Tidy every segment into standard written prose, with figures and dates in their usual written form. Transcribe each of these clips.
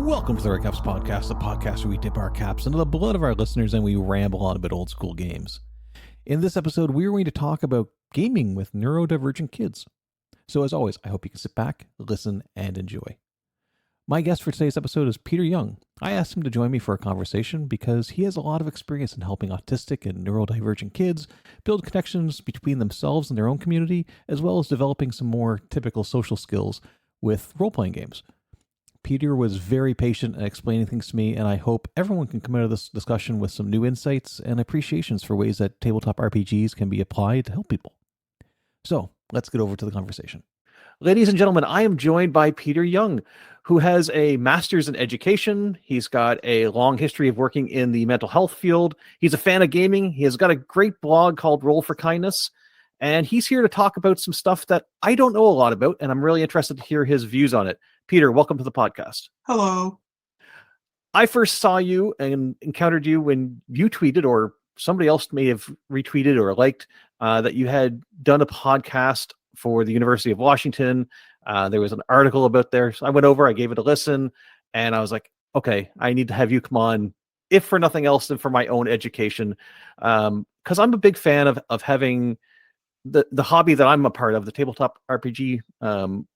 Welcome to the Redcaps Podcast, the podcast where we dip our caps into the blood of our listeners and we ramble on about old school games. In this episode, we're going to talk about gaming with neurodivergent kids. So as always, I hope you can sit back, listen, and enjoy. My guest for today's episode is Peter Jung. I asked him to join me for a conversation because he has a lot of experience in helping autistic and neurodivergent kids build connections between themselves and their own community, as well as developing some more typical social skills with role-playing games. Peter was very patient in explaining things to me, and I hope everyone can come out of this discussion with some new insights and appreciations for ways that tabletop RPGs can be applied to help people. So, let's get over to the conversation. Ladies and gentlemen, I am joined by Peter Jung, who has a master's in education. He's got a long history of working in the mental health field. He's a fan of gaming. He has got a great blog called Roll for Kindness, and he's here to talk about some stuff that I don't know a lot about, and I'm really interested to hear his views on it. Peter, welcome to the podcast. Hello. I first saw you and encountered you when you tweeted, or somebody else may have retweeted or liked, that you had done a podcast for the University of Washington. There was an article about there. So I went over, I gave it a listen, and I was like, okay, I need to have you come on, if for nothing else than for my own education. Because I'm a big fan of having the hobby that I'm a part of, the tabletop RPG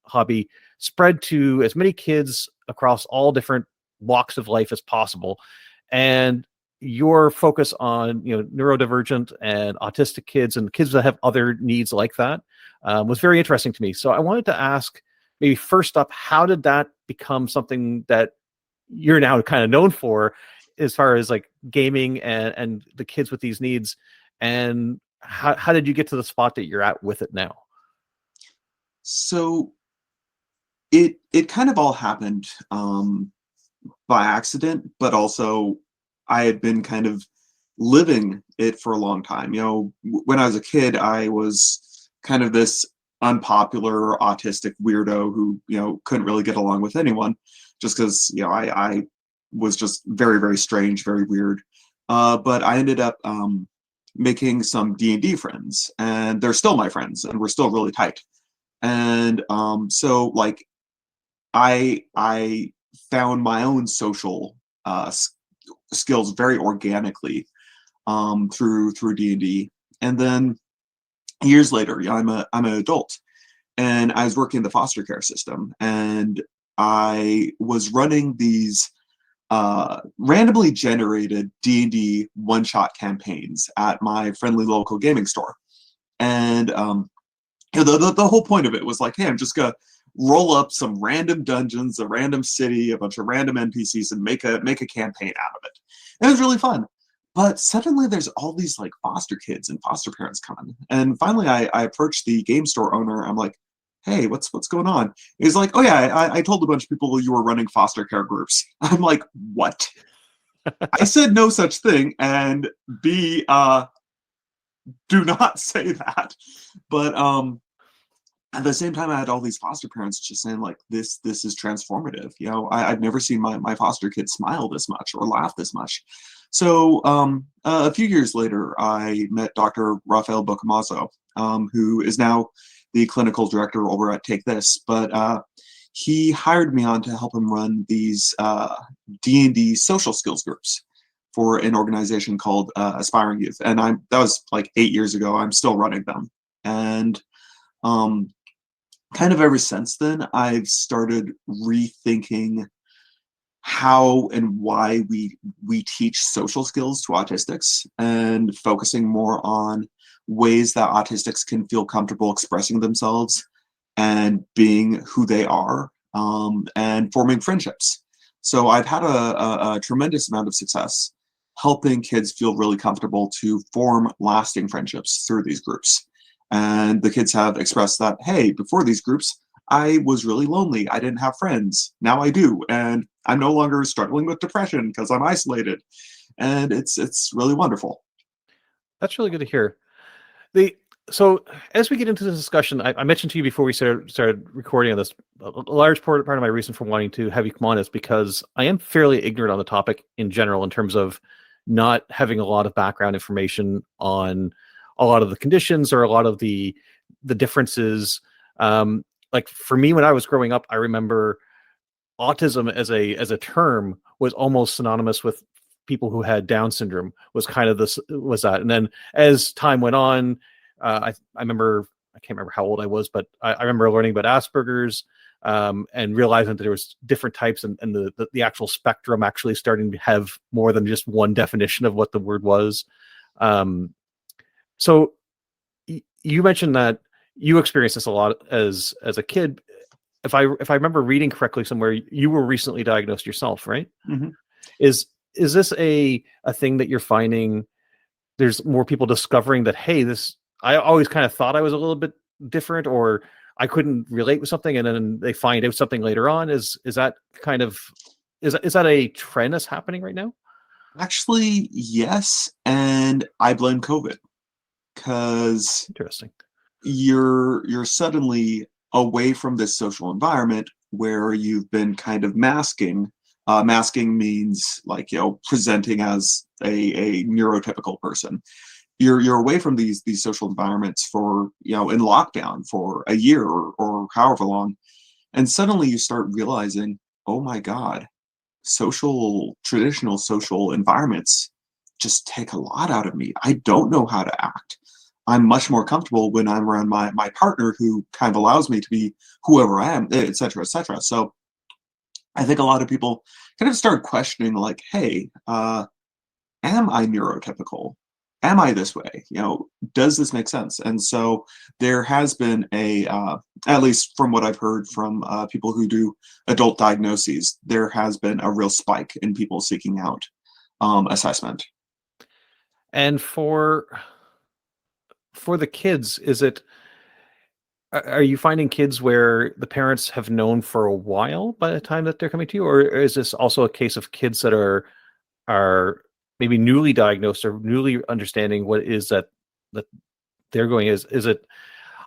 hobby, spread to as many kids across all different walks of life as possible. And your focus on, neurodivergent and autistic kids and kids that have other needs like that was very interesting to me. So I wanted to ask, maybe first up, how did that become something that you're now kind of known for as far as like gaming and the kids with these needs? And how did you get to the spot that you're at with it now? So it kind of all happened by accident, but also I had been kind of living it for a long time. When I was a kid, I was kind of this unpopular autistic weirdo who, couldn't really get along with anyone just because, I was just very, very strange, very weird. But I ended up making some D&D friends, and they're still my friends, and we're still really tight. And so like I found my own social skills very organically through D&D. And then years later, I'm an adult, and I was working in the foster care system, and I was running these randomly generated D&D one-shot campaigns at my friendly local gaming store. And the whole point of it was like, hey, I'm just gonna roll up some random dungeons, a random city, a bunch of random NPCs, and make a campaign out of it. And it was really fun. But suddenly there's all these like foster kids and foster parents coming. And finally I approached the game store owner. I'm like, hey, what's going on? He's like, oh yeah, I told a bunch of people you were running foster care groups. I'm like, what? I said no such thing, and B, do not say that. But at the same time, I had all these foster parents just saying like, this is transformative. I've never seen my foster kids smile this much or laugh this much. So a few years later, I met Dr. Rafael Bocamazo, who is now the clinical director over at Take This, but he hired me on to help him run these D&D social skills groups for an organization called Aspiring Youth. And that was like 8 years ago. I'm still running them. And kind of ever since then, I've started rethinking how and why we teach social skills to autistics, and focusing more on ways that autistics can feel comfortable expressing themselves and being who they are, and forming friendships. So I've had a tremendous amount of success helping kids feel really comfortable to form lasting friendships through these groups. And the kids have expressed that, hey, before these groups, I was really lonely. I didn't have friends. Now I do. And I'm no longer struggling with depression because I'm isolated. And it's really wonderful. That's really good to hear. So as we get into this discussion, I mentioned to you before we started recording on this, a large part of my reason for wanting to have you come on is because I am fairly ignorant on the topic in general, in terms of not having a lot of background information on a lot of the conditions or a lot of the differences. Like for me, when I was growing up, I remember autism as a term was almost synonymous with people who had Down syndrome, was kind of this was that. And then as time went on, I remember, I can't remember how old I was, but I remember learning about Asperger's, and realizing that there was different types, and the actual spectrum actually starting to have more than just one definition of what the word was. So you mentioned that you experienced this a lot as a kid. If I remember reading correctly somewhere, you were recently diagnosed yourself, right? Mm-hmm. Is this a thing that you're finding there's more people discovering that, hey, this, I always kind of thought I was a little bit different, or I couldn't relate with something, and then they find out something later on? Is that kind of, is that a trend that's happening right now? Actually, yes, and I blame COVID because Interesting. you're suddenly away from this social environment where you've been kind of masking. Masking means, like, presenting as a neurotypical person. You're away from these social environments for, in lockdown for a year, or however long, and suddenly you start realizing, oh my God, traditional social environments just take a lot out of me. I don't know how to act. I'm much more comfortable when I'm around my partner, who kind of allows me to be whoever I am, et cetera, et cetera. So I think a lot of people kind of start questioning, like, hey, am I neurotypical? Am I this way? Does this make sense? And so there has been at least from what I've heard from people who do adult diagnoses, there has been a real spike in people seeking out assessment. And for the kids, is it, are you finding kids where the parents have known for a while by the time that they're coming to you, or is this also a case of kids that are maybe newly diagnosed or newly understanding what it is that they're going? Is it,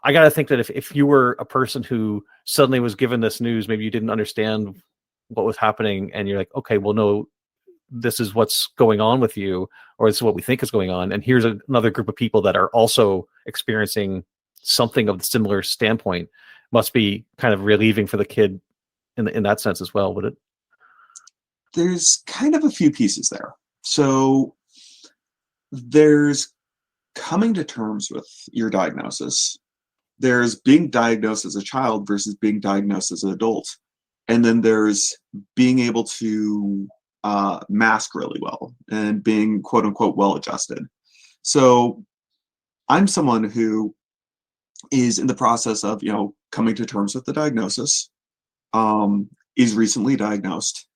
I got to think that if you were a person who suddenly was given this news, maybe you didn't understand what was happening, and you're like, okay, well, no, this is what's going on with you, or this is what we think is going on, and here's another group of people that are also experiencing something of the similar standpoint. Must be kind of relieving for the kid in that sense as well, would it? There's kind of a few pieces there. So there's coming to terms with your diagnosis. There's being diagnosed as a child versus being diagnosed as an adult. And then there's being able to mask really well and being, quote unquote, well adjusted. So I'm someone who is in the process of, coming to terms with the diagnosis, is recently diagnosed,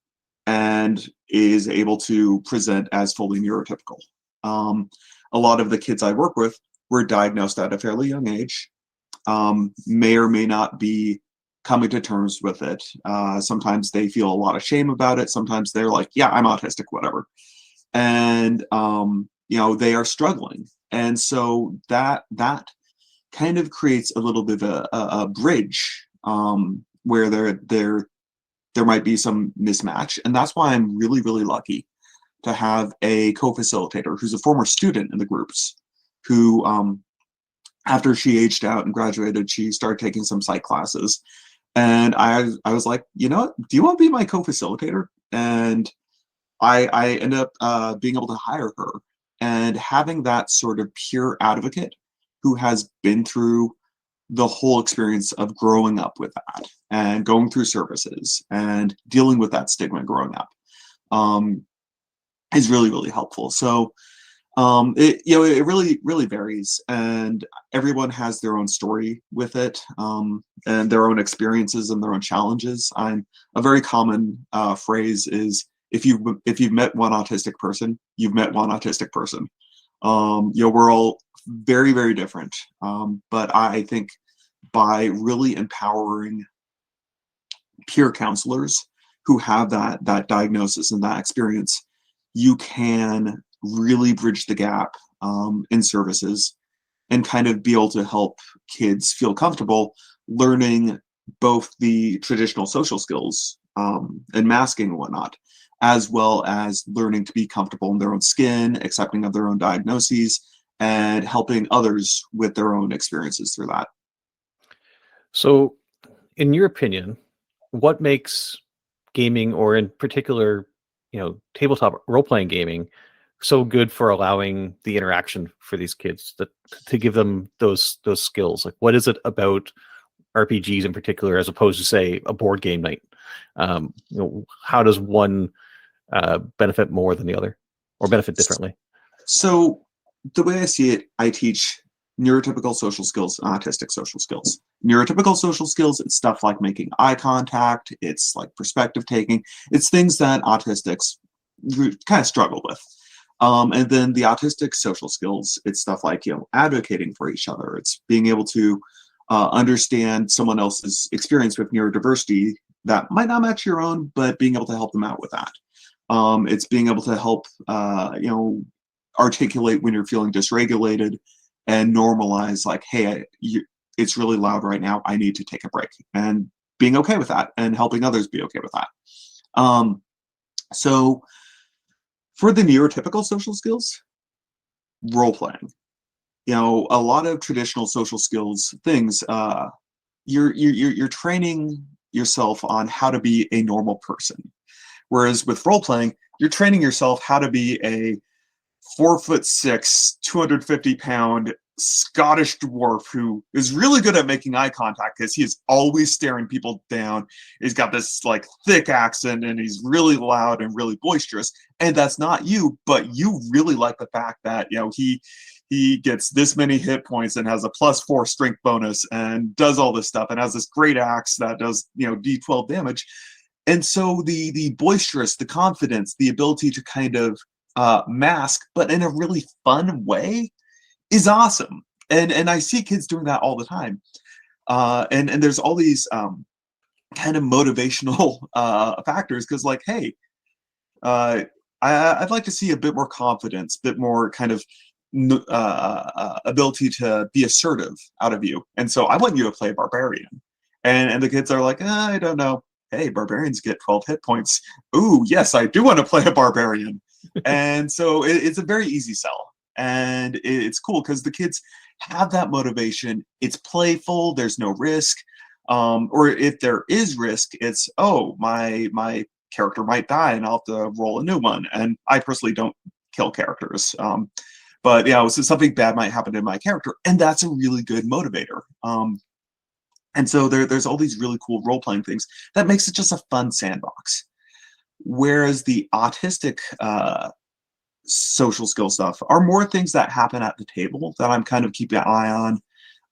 and is able to present as fully neurotypical. A lot of the kids I work with were diagnosed at a fairly young age, may or may not be coming to terms with it. Sometimes they feel a lot of shame about it. Sometimes they're like, yeah, I'm autistic, whatever. And, they are struggling. And so that kind of creates a little bit of a bridge, where there might be some mismatch. And that's why I'm really, really lucky to have a co-facilitator who's a former student in the groups, who, after she aged out and graduated, she started taking some psych classes. And I was like, you know what, do you want to be my co-facilitator? And I ended up being able to hire her, and having that sort of pure advocate who has been through the whole experience of growing up with that, and going through services and dealing with that stigma growing up, is really, really helpful. So it really, really varies, and everyone has their own story with it, and their own experiences and their own challenges. A very common phrase is, if you've met one autistic person, you've met one autistic person. We're all very, very different, but I think by really empowering peer counselors who have that diagnosis and that experience, you can really bridge the gap in services, and kind of be able to help kids feel comfortable learning both the traditional social skills, and masking and whatnot, as well as learning to be comfortable in their own skin, accepting of their own diagnoses, and helping others with their own experiences through that. So in your opinion, what makes gaming, or in particular, tabletop role-playing gaming, so good for allowing the interaction for these kids to give them those skills? Like, what is it about RPGs in particular, as opposed to, say, a board game night? How does one benefit more than the other, or benefit differently? So the way I see it, I teach neurotypical social skills and autistic social skills. Neurotypical social skills, it's stuff like making eye contact, it's like perspective taking, it's things that autistics kind of struggle with. And then the autistic social skills, it's stuff like, advocating for each other. It's being able to understand someone else's experience with neurodiversity that might not match your own, but being able to help them out with that. It's being able to help, articulate when you're feeling dysregulated and normalize, like, hey, it's really loud right now, I need to take a break, and being okay with that and helping others be okay with that. So for the neurotypical social skills, role playing, a lot of traditional social skills things, you're training yourself on how to be a normal person. Whereas with role playing, you're training yourself how to be a 4'6", 250-pound Scottish dwarf who is really good at making eye contact because he is always staring people down. He's got this like thick accent and he's really loud and really boisterous. And that's not you, but you really like the fact that, he gets this many hit points and has a +4 strength bonus and does all this stuff and has this great axe that does, D12 damage. And so the boisterous, the confidence, the ability to kind of mask, but in a really fun way, is awesome. And I see kids doing that all the time. And there's all these kind of motivational factors, because like, hey, I'd like to see a bit more confidence, a bit more kind of ability to be assertive out of you. And so I want you to play a barbarian. And the kids are like, I don't know. Hey, barbarians get 12 hit points. Ooh, yes, I do want to play a barbarian. And so it's a very easy sell. And it's cool because the kids have that motivation. It's playful. There's no risk. Or if there is risk, it's, oh, my character might die and I'll have to roll a new one. And I personally don't kill characters. But yeah, so something bad might happen to my character. And that's a really good motivator. And so there's all these really cool role-playing things that makes it just a fun sandbox. Whereas the autistic social skill stuff are more things that happen at the table that I'm kind of keeping an eye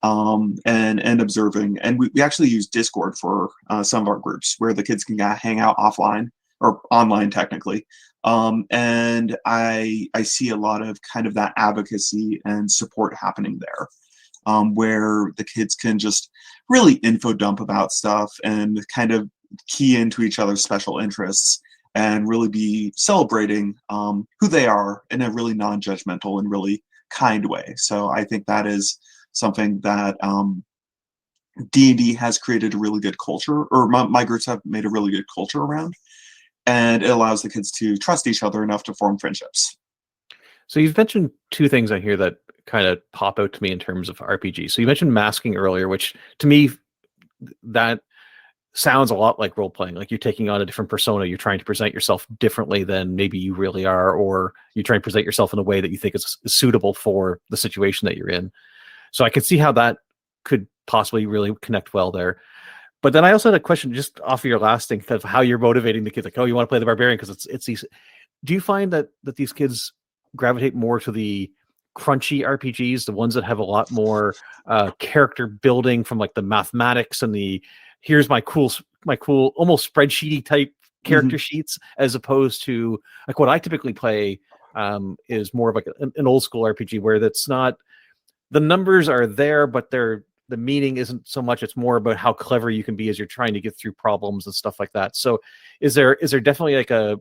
on and observing. And we actually use Discord for some of our groups where the kids can hang out offline or online technically. And I see a lot of kind of that advocacy and support happening there. Where the kids can just really info dump about stuff and kind of key into each other's special interests and really be celebrating who they are in a really non-judgmental and really kind way. So I think that is something that D&D has created a really good culture, or my groups have made a really good culture around, and it allows the kids to trust each other enough to form friendships. So you've mentioned two things on here that kind of pop out to me in terms of RPG. So you mentioned masking earlier, which to me, that sounds a lot like role playing. Like you're taking on a different persona. You're trying to present yourself differently than maybe you really are, or you're trying to present yourself in a way that you think is suitable for the situation that you're in. So I could see how that could possibly really connect well there. But then I also had a question just off of your last thing of how you're motivating the kids. Like, oh, you want to play the barbarian because it's these. Do you find that these kids gravitate more to the crunchy RPGs, the ones that have a lot more character building from like the mathematics and the here's my cool almost spreadsheety type character sheets, as opposed to like what I typically play is more of like an old school RPG where that's not, the numbers are there, but the meaning isn't so much. It's more about how clever you can be as you're trying to get through problems and stuff like that. So is there definitely like a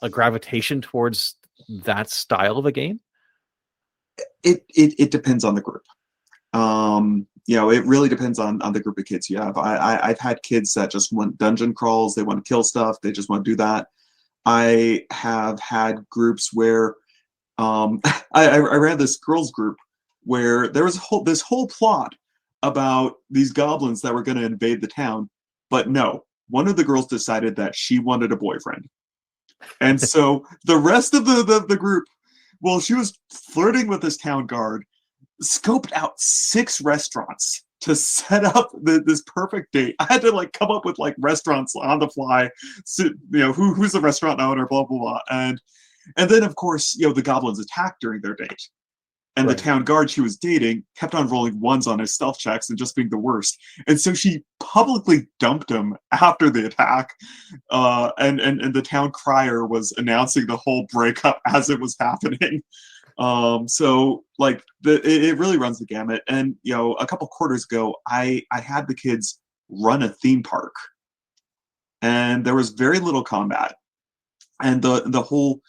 gravitation towards that style of a game? It depends on the group. It really depends on the group of kids you have. I've had kids that just want dungeon crawls. They want to kill stuff. They just want to do that. I have had groups where I ran this girls group where there was this whole plot about these goblins that were going to invade the town. But no, one of the girls decided that she wanted a boyfriend. And so the rest of the group, well, she was flirting with this town guard, scoped out 6 restaurants to set up this perfect date. I had to like come up with like restaurants on the fly, so, who's the restaurant owner, blah blah blah, and then of course the goblins attacked during their date. And Right. the town guard she was dating kept on rolling 1s on his stealth checks and just being the worst. And so she publicly dumped him after the attack. And the town crier was announcing the whole breakup as it was happening. So like it really runs the gamut. And a couple quarters ago, I had the kids run a theme park, and there was very little combat. And the whole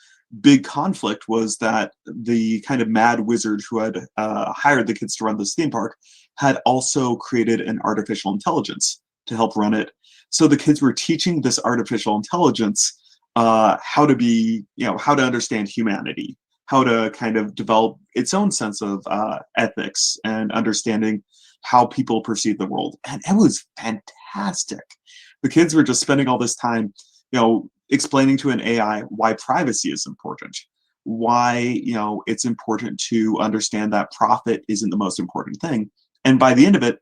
big conflict was that the kind of mad wizard who had hired the kids to run this theme park had also created an artificial intelligence to help run it. So the kids were teaching this artificial intelligence how to be, how to understand humanity, how to kind of develop its own sense of ethics and understanding how people perceive the world. And it was fantastic. The kids were just spending all this time, explaining to an AI why privacy is important, why it's important to understand that profit isn't the most important thing. And by the end of it,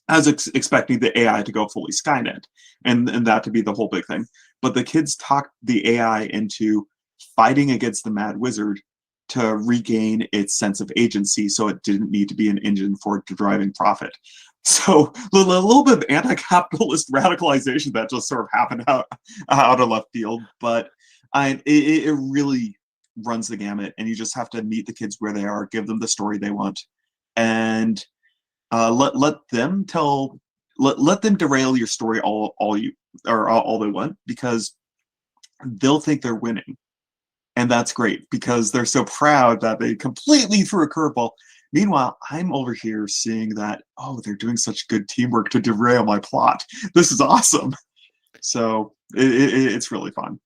I was expecting the AI to go fully Skynet and that to be the whole big thing. But the kids talked the AI into fighting against the mad wizard to regain its sense of agency, so it didn't need to be an engine for driving profit. So a little bit of anti-capitalist radicalization that just sort of happened out of left field, but it really runs the gamut, and you just have to meet the kids where they are, give them the story they want, and let them derail your story all they want, because they'll think they're winning, and that's great because they're so proud that they completely threw a curveball. Meanwhile, I'm over here seeing that, they're doing such good teamwork to derail my plot. This is awesome. So it's really fun.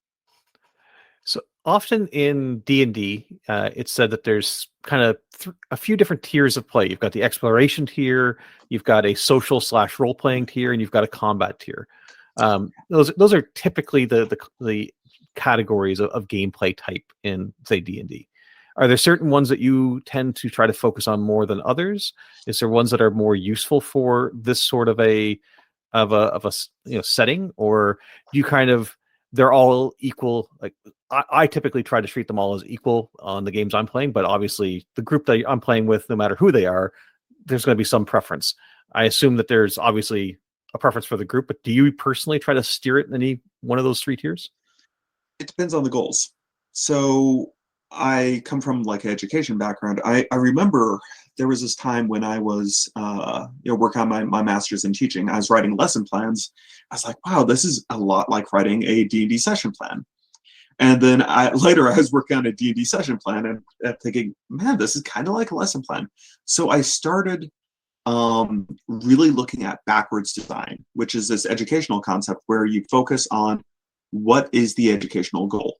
So often in D&D, it's said that there's kind of a few different tiers of play. You've got the exploration tier, you've got a social / role-playing tier, and you've got a combat tier. Those are typically the categories of gameplay type in, say, D&D. Are there certain ones that you tend to try to focus on more than others? Is there ones that are more useful for this sort of a setting, or do you kind of, they're all equal? Like I typically try to treat them all as equal on the games I'm playing, but obviously the group that I'm playing with, no matter who they are, there's going to be some preference. I assume that there's obviously a preference for the group, but do you personally try to steer it in any one of those 3 tiers? It depends on the goals. So I come from like an education background. I remember there was this time when I was working on my master's in teaching. I was writing lesson plans. I was like, wow, this is a lot like writing a D&D session plan. And then later I was working on a D&D session plan and thinking, man, this is kind of like a lesson plan. So I started really looking at backwards design, which is this educational concept where you focus on what is the educational goal.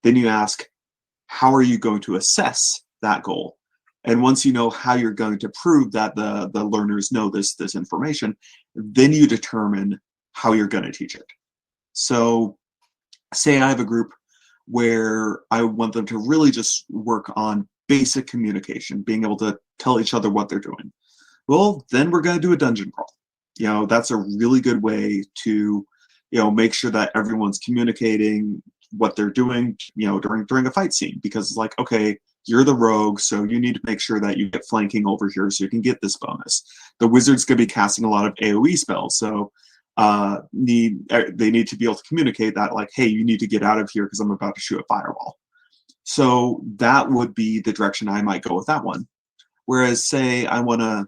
Then you ask, how are you going to assess that goal? And once you know how you're going to prove that the learners know this information, then you determine how you're going to teach it. So say I have a group where I want them to really just work on basic communication, being able to tell each other what they're doing. Well, then we're going to do a dungeon crawl. That's a really good way to, make sure that everyone's communicating what they're doing, during a fight scene, because it's like, okay, you're the rogue, so you need to make sure that you get flanking over here so you can get this bonus. The wizard's going to be casting a lot of AoE spells, so they need to be able to communicate that, like, hey, you need to get out of here because I'm about to shoot a fireball. So that would be the direction I might go with that one. Whereas, say, I want to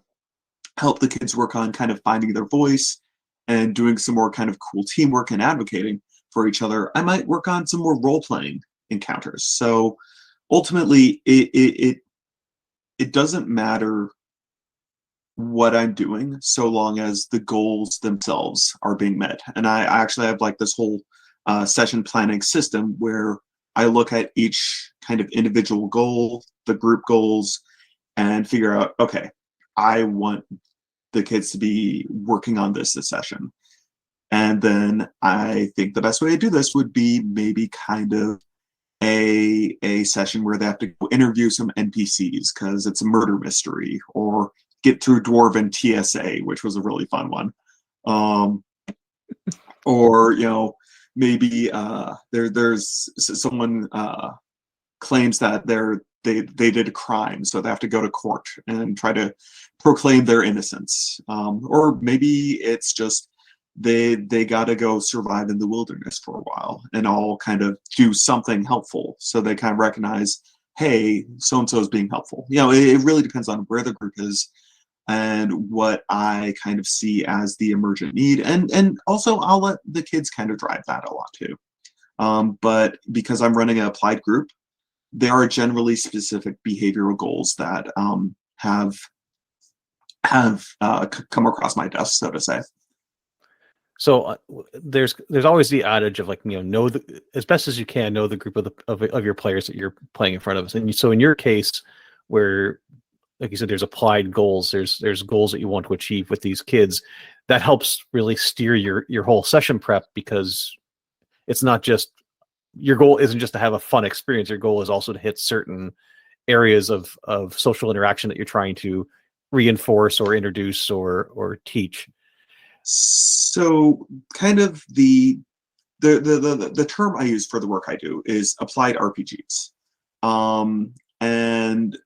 help the kids work on kind of finding their voice and doing some more kind of cool teamwork and advocating for each other, I might work on some more role-playing encounters. So ultimately, it doesn't matter what I'm doing so long as the goals themselves are being met. And I actually have like this whole session planning system where I look at each kind of individual goal, the group goals, and figure out, okay, I want the kids to be working on this session. And then I think the best way to do this would be maybe kind of a session where they have to go interview some NPCs because it's a murder mystery, or get through Dwarven TSA, which was a really fun one. Or maybe there's someone claims that they did a crime, so they have to go to court and try to proclaim their innocence. Or maybe it's just they got to go survive in the wilderness for a while and all kind of do something helpful, so they kind of recognize, hey, so and so is being helpful. It really depends on where the group is and what I kind of see as the emergent need, and also I'll let the kids kind of drive that a lot too. But because I'm running an applied group, there are generally specific behavioral goals that have come across my desk, so to say. So there's always the adage of like, know as best as you can, know the group of your players that you're playing in front of us. And so in your case, where, like you said, there's applied goals, there's goals that you want to achieve with these kids, that helps really steer your whole session prep, because it's not just, your goal isn't just to have a fun experience. Your goal is also to hit certain areas of social interaction that you're trying to reinforce or introduce or teach. So kind of the term I use for the work I do is applied RPGs. And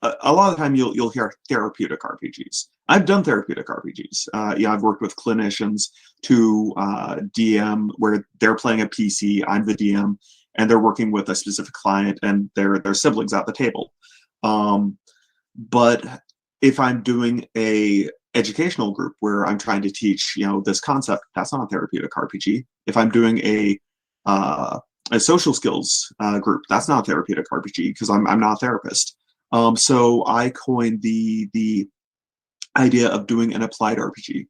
a lot of the time you'll hear therapeutic RPGs. I've done therapeutic RPGs. I've worked with clinicians to DM where they're playing a PC, I'm the DM, and they're working with a specific client and their siblings at the table. But if I'm doing a educational group where I'm trying to teach, this concept, that's not a therapeutic RPG. If I'm doing a social skills group, that's not a therapeutic RPG because I'm not a therapist. So I coined the idea of doing an applied RPG.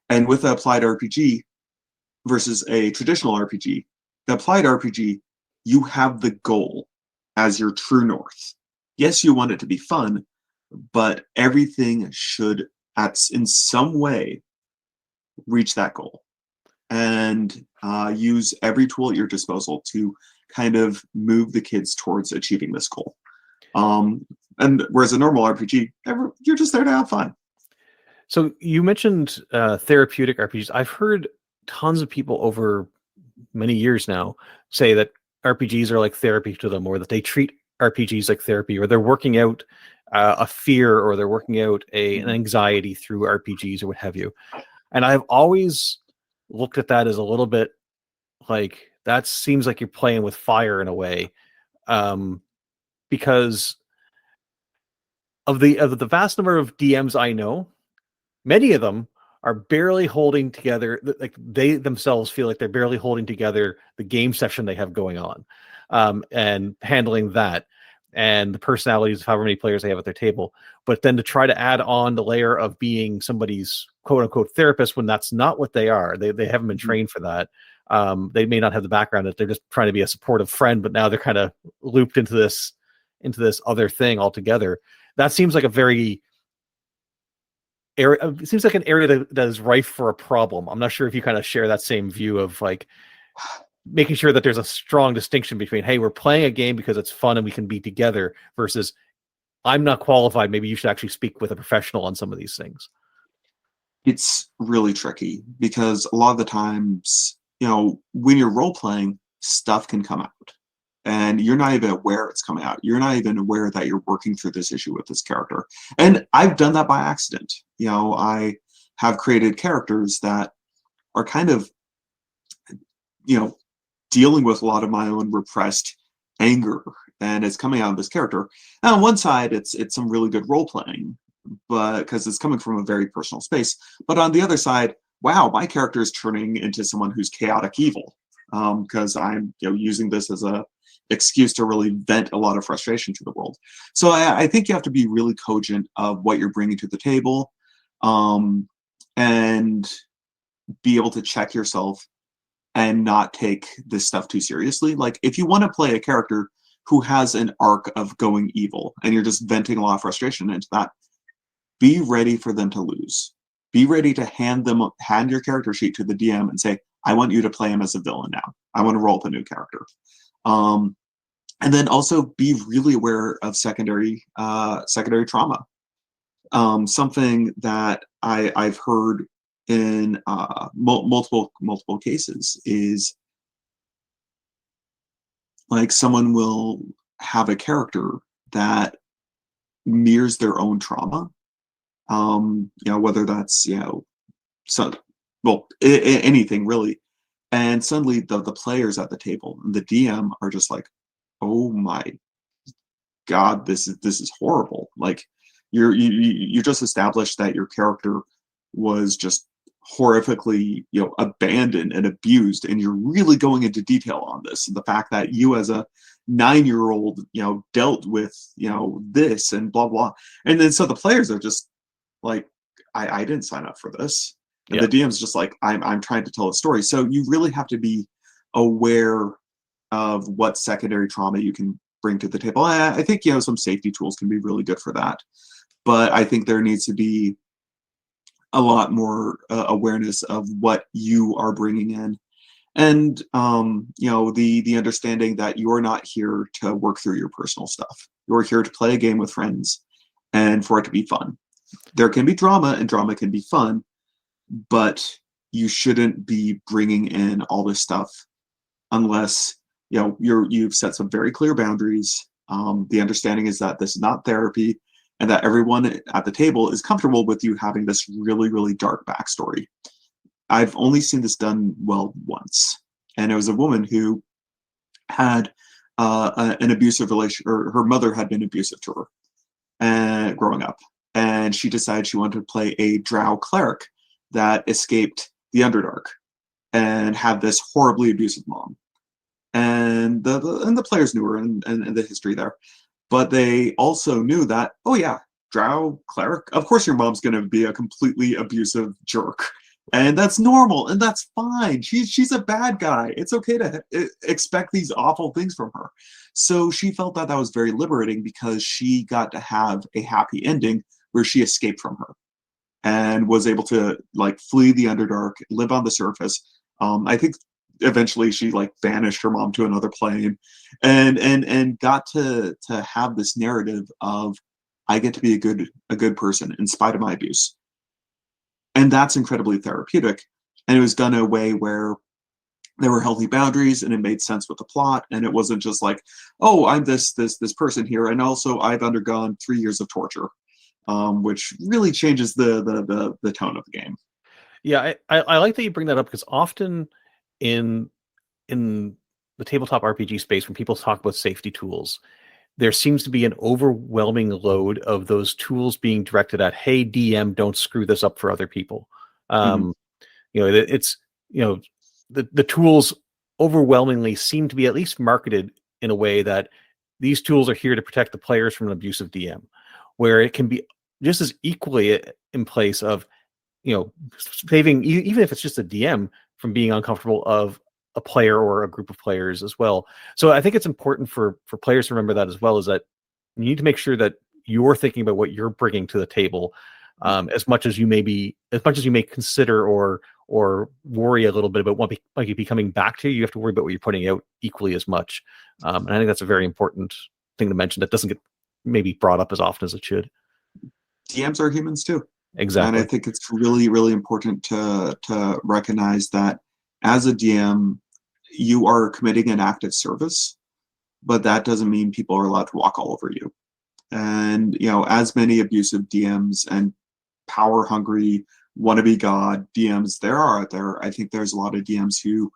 And with the applied RPG versus a traditional RPG, the applied RPG, you have the goal as your true north. Yes, you want it to be fun, but everything should, in some way, reach that goal. And use every tool at your disposal to kind of move the kids towards achieving this goal. And whereas a normal RPG, you're just there to have fun. So you mentioned therapeutic RPGs. I've heard tons of people over many years now say that RPGs are like therapy to them, or that they treat RPGs like therapy, or they're working out a fear, or they're working out an anxiety through RPGs or what have you. And I've always looked at that as a little bit like, that seems like you're playing with fire in a way, because of the vast number of DMs I know, many of them are barely holding together, like they themselves feel like they're barely holding together the game session they have going on, and handling that, and the personalities of however many players they have at their table. But then to try to add on the layer of being somebody's quote unquote therapist when that's not what they are. They haven't been trained for that. They may not have the background that they're just trying to be a supportive friend, but now they're kind of looped into this other thing altogether. That seems like it seems like an area that is rife for a problem. I'm not sure if you kind of share that same view of like making sure that there's a strong distinction between, hey, we're playing a game because it's fun and we can be together, versus I'm not qualified. Maybe you should actually speak with a professional on some of these things. It's really tricky because a lot of the times, when you're role playing, stuff can come out and you're not even aware it's coming out. You're not even aware that you're working through this issue with this character. And I've done that by accident. I have created characters that are kind of, dealing with a lot of my own repressed anger, and it's coming out of this character. And on one side, it's some really good role playing, but because it's coming from a very personal space. But on the other side, wow, my character is turning into someone who's chaotic evil, because I'm using this as a excuse to really vent a lot of frustration to the world. So I think you have to be really cogent of what you're bringing to the table, and be able to check yourself and not take this stuff too seriously. Like if you want to play a character who has an arc of going evil and you're just venting a lot of frustration into that, be ready for them to lose. be ready to hand your character sheet to the DM and say, I want you to play him as a villain now. I want to roll the new character. And then also be really aware of secondary trauma. Something that I've heard in multiple cases is like someone will have a character that mirrors their own trauma. Whether that's anything really, and suddenly the players at the table and the DM are just like, oh my God, this is horrible. Like you just established that your character was just horrifically abandoned and abused, and you're really going into detail on this, and the fact that you as a 9-year-old dealt with this and blah blah, and then so the players are just like, I didn't sign up for this, and the DM's just like, I'm trying to tell a story. So you really have to be aware of what secondary trauma you can bring to the table. I think some safety tools can be really good for that, but I think there needs to be a lot more awareness of what you are bringing in, and the understanding that you're not here to work through your personal stuff. You're here to play a game with friends and for it to be fun. There can be drama, and drama can be fun, but you shouldn't be bringing in all this stuff unless you've set some very clear boundaries. The understanding is that this is not therapy, and that everyone at the table is comfortable with you having this really, really dark backstory. I've only seen this done well once, and it was a woman who had an abusive relation, or her mother had been abusive to her growing up, and she decided she wanted to play a drow cleric that escaped the Underdark and had this horribly abusive mom. And the players knew her and the history there. But they also knew that, oh yeah, drow cleric, of course your mom's going to be a completely abusive jerk. And that's normal, and that's fine. She's a bad guy. It's okay to expect these awful things from her. So she felt that was very liberating, because she got to have a happy ending where she escaped from her and was able to flee the Underdark, live on the surface. I think eventually she banished her mom to another plane, and got to have this narrative of, I get to be a good person in spite of my abuse. And that's incredibly therapeutic. And it was done in a way where there were healthy boundaries, and it made sense with the plot, and it wasn't just like, oh, I'm this person here, and also I've undergone 3 years of torture, which really changes the tone of the game. Yeah, I like that you bring that up, because often in the tabletop RPG space, when people talk about safety tools, there seems to be an overwhelming load of those tools being directed at, hey, DM, don't screw this up for other people. It's the tools overwhelmingly seem to be at least marketed in a way that these tools are here to protect the players from an abusive DM, where it can be just as equally in place of saving, even if it's just a DM, from being uncomfortable of a player or a group of players as well. So I think it's important for players to remember that as well, is that you need to make sure that you're thinking about what you're bringing to the table, as much as you may consider or worry a little bit about what might be coming back to you. You have to worry about what you're putting out equally as much. And I think that's a very important thing to mention that doesn't get maybe brought up as often as it should. DMs are humans too. Exactly. And I think it's really, really important to recognize that as a DM, you are committing an act of service, but that doesn't mean people are allowed to walk all over you. And, as many abusive DMs and power hungry, wannabe God DMs there are out there, I think there's a lot of DMs who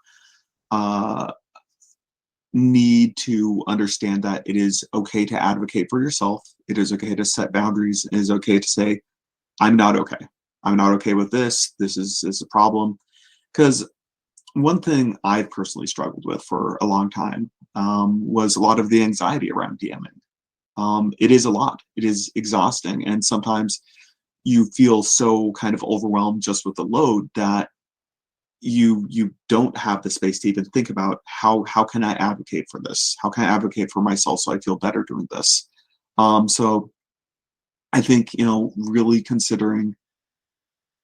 need to understand that it is okay to advocate for yourself. It is okay to set boundaries. It is okay to say, I'm not okay. I'm not okay with this. This is a problem. Because one thing I've personally struggled with for a long time was a lot of the anxiety around DMing. It is a lot. It is exhausting. And sometimes you feel so kind of overwhelmed just with the load that you don't have the space to even think about how can I advocate for this? How can I advocate for myself so I feel better doing this? So I think, really considering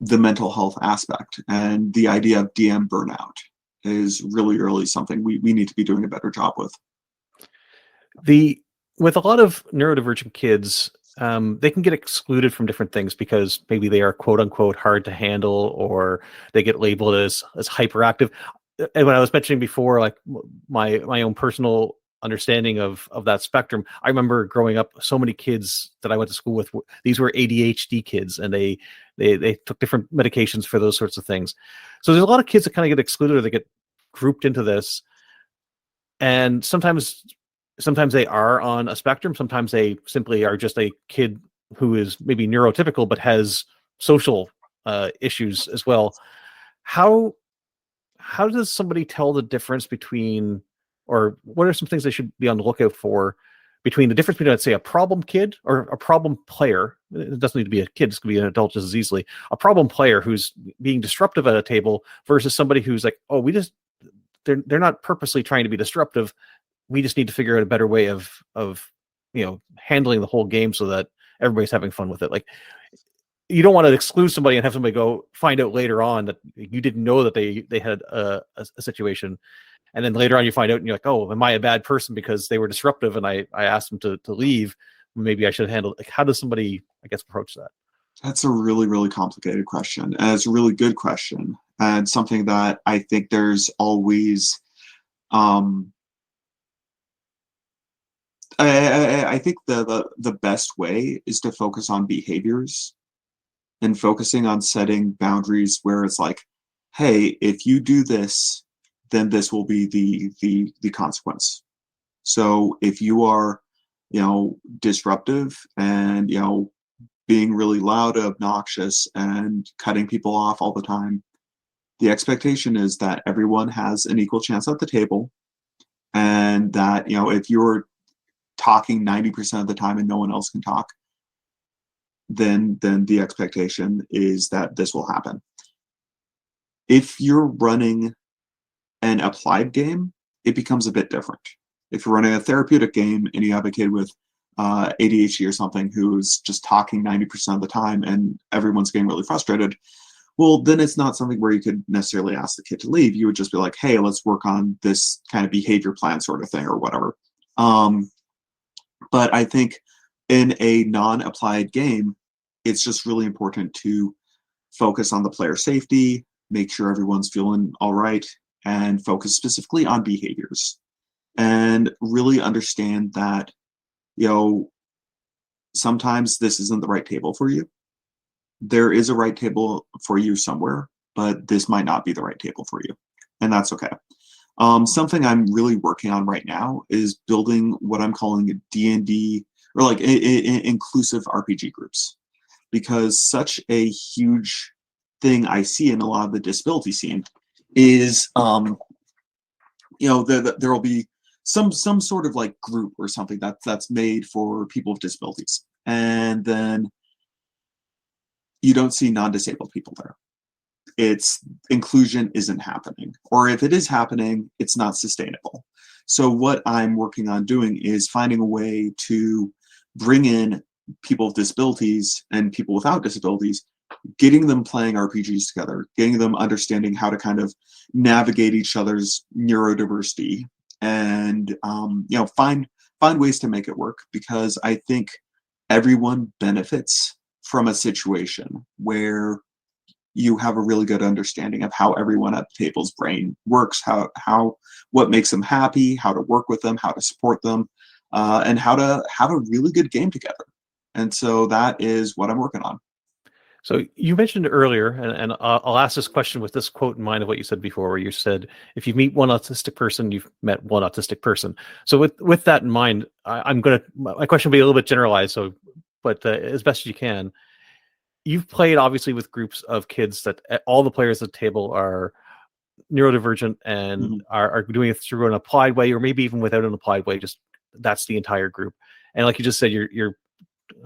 the mental health aspect, and the idea of DM burnout is really, really something we need to be doing a better job with. With a lot of neurodivergent kids, they can get excluded from different things because maybe they are quote unquote hard to handle, or they get labeled as hyperactive. And when I was mentioning before, like my own personal understanding of that spectrum, I remember growing up, so many kids that I went to school with, these were ADHD kids, and they took different medications for those sorts of things. So there's a lot of kids that kind of get excluded, or they get grouped into this. And sometimes they are on a spectrum. Sometimes they simply are just a kid who is maybe neurotypical but has social issues as well. How does somebody tell the difference between, or what are some things they should be on the lookout for between the difference between, let's say, a problem kid or a problem player? It doesn't need to be a kid, it could be an adult just as easily. A problem player who's being disruptive at a table versus somebody who's like, oh, they're not purposely trying to be disruptive. We just need to figure out a better way of handling the whole game so that everybody's having fun with it. Like, you don't want to exclude somebody and have somebody go find out later on that you didn't know that they had a situation, and then later on you find out and you're like, oh, am I a bad person because they were disruptive and I asked them to leave? Maybe I should handle it. Like, how does somebody, I guess, approach that? That's a really, really complicated question, and it's a really good question, and something that I think there's always I think the best way is to focus on behaviors and focusing on setting boundaries where it's like, hey, if you do this, then this will be the consequence. So if you are, disruptive and, being really loud, obnoxious, and cutting people off all the time, the expectation is that everyone has an equal chance at the table, and that, if you're talking 90% of the time and no one else can talk, then the expectation is that this will happen. If you're running an applied game, it becomes a bit different. If you're running a therapeutic game and you have a kid with ADHD or something who's just talking 90% of the time and everyone's getting really frustrated, well, then it's not something where you could necessarily ask the kid to leave. You would just be like, hey, let's work on this kind of behavior plan sort of thing or whatever. But I think in a non-applied game, it's just really important to focus on the player safety, make sure everyone's feeling all right, and focus specifically on behaviors. And really understand that, sometimes this isn't the right table for you. There is a right table for you somewhere, but this might not be the right table for you. And that's okay. Something I'm really working on right now is building what I'm calling D&D, or like inclusive RPG groups, because such a huge thing I see in a lot of the disability scene is, there will be some sort of like group or something that's made for people with disabilities, and then you don't see non-disabled people there. It's inclusion isn't happening, or if it is happening, it's not sustainable. So what I'm working on doing is finding a way to bring in people with disabilities and people without disabilities, getting them playing RPGs together, getting them understanding how to kind of navigate each other's neurodiversity, and find ways to make it work, because I think everyone benefits from a situation where you have a really good understanding of how everyone at the table's brain works, what makes them happy, how to work with them, how to support them, and how to have a really good game together. And so that is what I'm working on. So you mentioned earlier, and I'll ask this question with this quote in mind of what you said before, where you said, if you meet one autistic person, you've met one autistic person. So with that in mind, my question will be a little bit generalized, but as best as you can. You've played obviously with groups of kids that all the players at the table are neurodivergent and are doing it through an applied way, or maybe even without an applied way, just that's the entire group. And like you just said, you're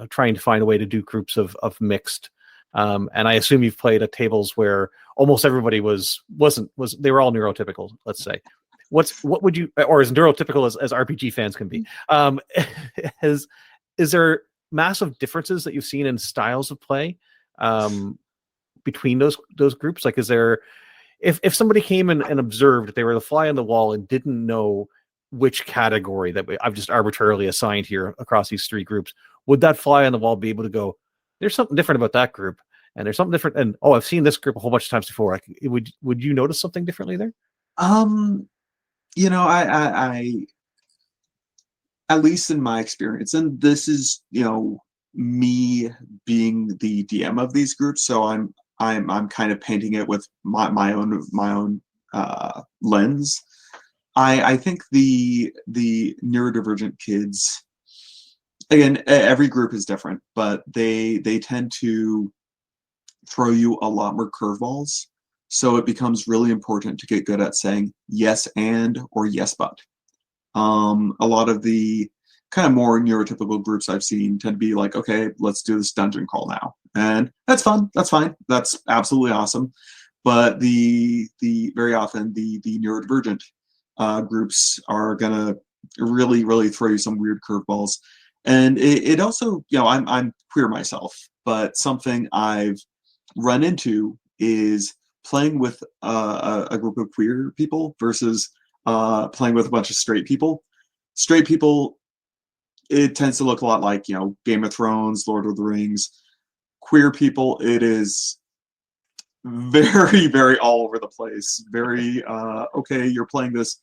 trying to find a way to do groups of mixed. And I assume you've played at tables where almost everybody they were all neurotypical, let's say. What would you, or as neurotypical as RPG fans can be, is there massive differences that you've seen in styles of play? between those groups? Like, is there, if somebody came and observed, they were the fly on the wall and didn't know which category that I've just arbitrarily assigned here across these three groups, would that fly on the wall be able to go, there's something different about that group, and there's something different, and I've seen this group a whole bunch of times before. Like, would you notice something differently there? I at least in my experience, and this is, me being the DM of these groups, so I'm kind of painting it with my own lens. I think the neurodivergent kids, again, every group is different, but they tend to throw you a lot more curveballs. So it becomes really important to get good at saying yes and or yes but. A lot of the kind of more neurotypical groups I've seen tend to be like, okay, let's do this dungeon crawl now, and that's fun. That's fine. That's absolutely awesome. But the very often the neurodivergent groups are gonna really throw you some weird curveballs, and it also, I'm queer myself, but something I've run into is playing with a group of queer people versus playing with a bunch of straight people. Straight people, it tends to look a lot like, Game of Thrones, Lord of the Rings. Queer people, it is very all over the place. Very okay, you're playing this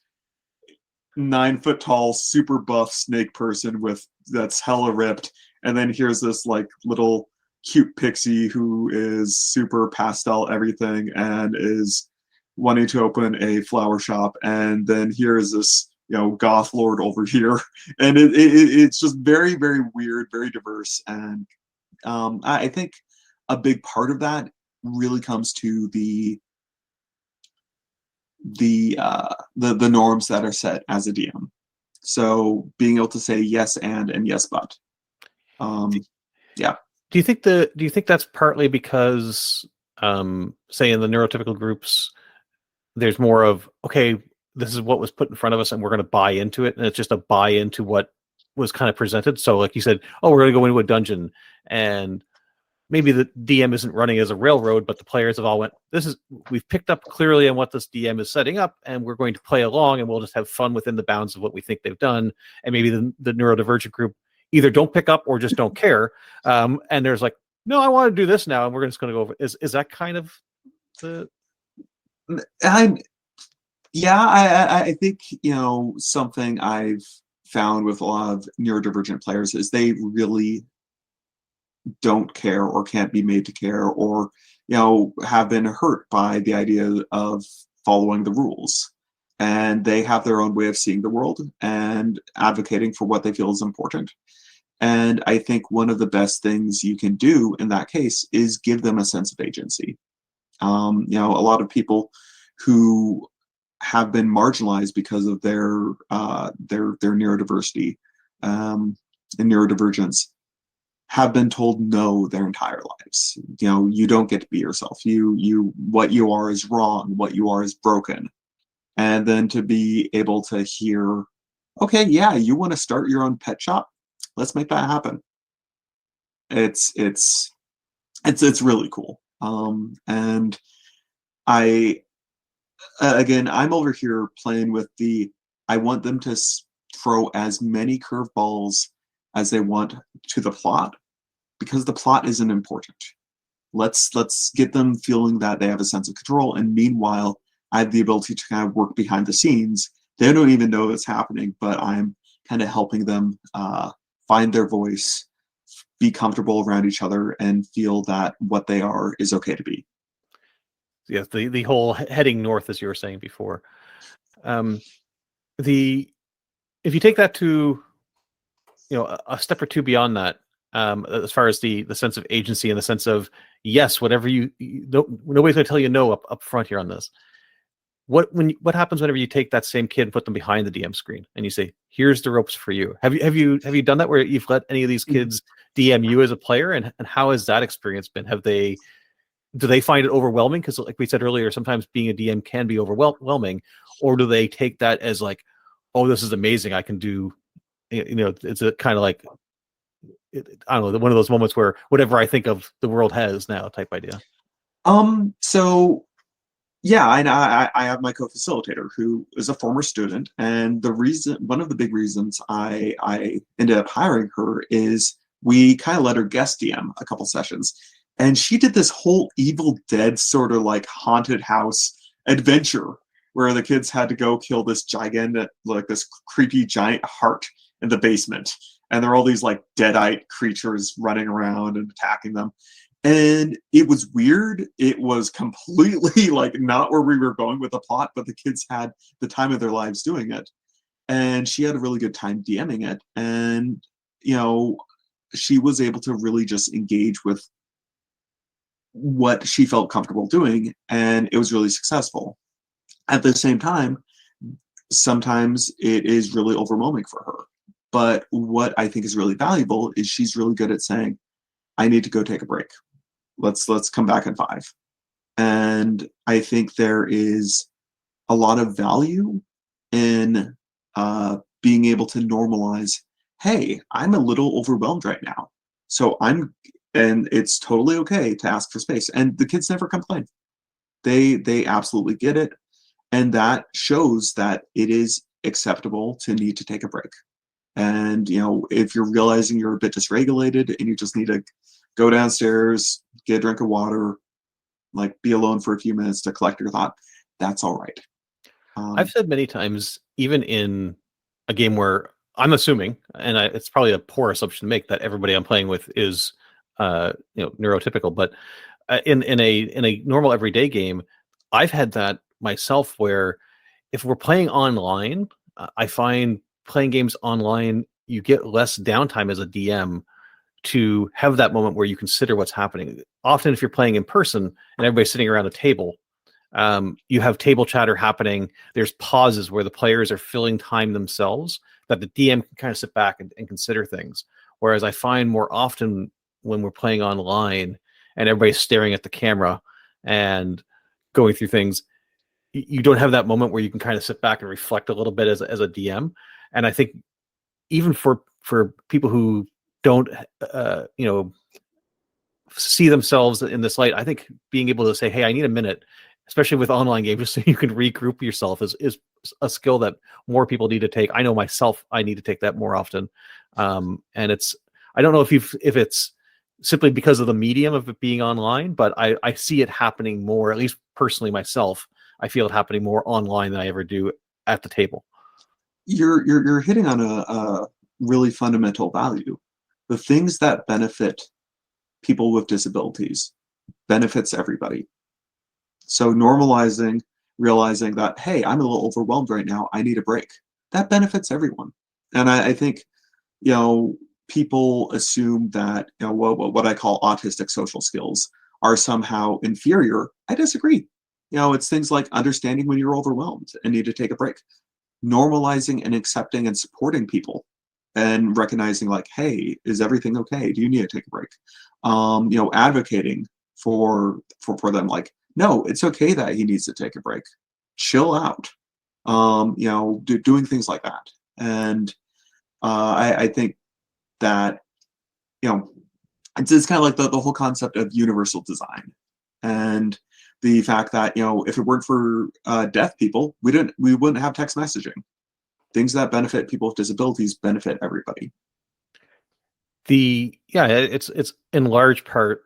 9 foot tall, super buff snake person that's hella ripped, and then here's this like little cute pixie who is super pastel everything and is wanting to open a flower shop, and then here's this goth lord over here, and it's just very weird, very diverse, and I think a big part of that really comes to the norms that are set as a DM. So being able to say yes and yes but. Yeah. Do you think that's partly because, say in the neurotypical groups, there's more of, okay, this is what was put in front of us and we're going to buy into it, and it's just a buy into what was kind of presented. So like you said, we're going to go into a dungeon, and maybe the DM isn't running as a railroad, but the players have all went, we've picked up clearly on what this DM is setting up, and we're going to play along, and we'll just have fun within the bounds of what we think they've done. And maybe the neurodivergent group either don't pick up or just don't care. And there's like, no, I want to do this now, and we're just going to go over. Is that kind of the? I think something I've found with a lot of neurodivergent players is they really don't care or can't be made to care, or have been hurt by the idea of following the rules, and they have their own way of seeing the world and advocating for what they feel is important. And I think one of the best things you can do in that case is give them a sense of agency. A lot of people who have been marginalized because of their neurodiversity and neurodivergence have been told no their entire lives. You don't get to be yourself. You what you are is wrong. What you are is broken. And then to be able to hear, okay, yeah, you want to start your own pet shop? Let's make that happen. It's really cool. And I'm over here playing with I want them to throw as many curveballs as they want to the plot, because the plot isn't important. Let's get them feeling that they have a sense of control, and meanwhile, I have the ability to kind of work behind the scenes. They don't even know it's happening, but I'm kind of helping them find their voice, be comfortable around each other, and feel that what they are is okay to be. Yes, the whole heading north, as you were saying before. If you take that to a step or two beyond that, as far as the sense of agency and the sense of yes, whatever nobody's going to tell you no up front here on this. What happens whenever you take that same kid and put them behind the DM screen and you say, here's the ropes for you? Have you done that where you've let any of these kids DM you as a player, and how has that experience been? Do they find it overwhelming? Because like we said earlier, sometimes being a DM can be overwhelming, or do they take that as like, oh, this is amazing, I can do, it's a kind of like, I don't know, one of those moments where whatever I think of the world has now type idea. So yeah, I have my co-facilitator who is a former student, and one of the big reasons I ended up hiring her is we kind of let her guest DM a couple sessions, and she did this whole Evil Dead sort of like haunted house adventure where the kids had to go kill this gigantic, like this creepy giant heart in the basement, and there are all these like deadite creatures running around and attacking them. And it was weird. It was completely like not where we were going with the plot, but the kids had the time of their lives doing it. And she had a really good time DMing it. And, you know, she was able to really just engage with what she felt comfortable doing. And it was really successful. At the same time, sometimes it is really overwhelming for her. But what I think is really valuable is she's really good at saying, I need to go take a break. Let's come back in 5. And I think there is a lot of value in being able to normalize, hey, I'm a little overwhelmed right now. And it's totally okay to ask for space. And the kids never complain. They absolutely get it. And that shows that it is acceptable to need to take a break. And, you know, if you're realizing you're a bit dysregulated and you just need to go downstairs, get a drink of water, like be alone for a few minutes to collect your thought, that's all right. I've said many times, even in a game where I'm assuming, it's probably a poor assumption to make, that everybody I'm playing with is, neurotypical. But in a normal everyday game, I've had that myself, where if we're playing online, I find playing games online, you get less downtime as a DM to have that moment where you consider what's happening. Often, if you're playing in person and everybody's sitting around a table, you have table chatter happening. There's pauses where the players are filling time themselves, that the DM can kind of sit back and consider things. Whereas I find more often when we're playing online and everybody's staring at the camera and going through things, you don't have that moment where you can kind of sit back and reflect a little bit as a DM. And I think even for people who don't, see themselves in this light, I think being able to say, hey, I need a minute, especially with online games, just so you can regroup yourself, is a skill that more people need to take. I know myself, I need to take that more often. And I don't know if it's simply because of the medium of it being online, but I see it happening more, at least personally myself. I feel it happening more online than I ever do at the table. You're hitting on a really fundamental value. The things that benefit people with disabilities benefits everybody. So normalizing, realizing that, hey, I'm a little overwhelmed right now, I need a break, that benefits everyone. And I think, people assume that, what I call autistic social skills are somehow inferior. I disagree. It's things like understanding when you're overwhelmed and need to take a break, normalizing and accepting and supporting people, and recognizing like, hey, is everything okay? Do you need to take a break? Advocating for them, like, no, it's okay that he needs to take a break. Chill out. Doing things like that. And I think that, it's kind of like the whole concept of universal design, and the fact that, if it weren't for deaf people, we wouldn't have text messaging. Things that benefit people with disabilities benefit everybody. It's in large part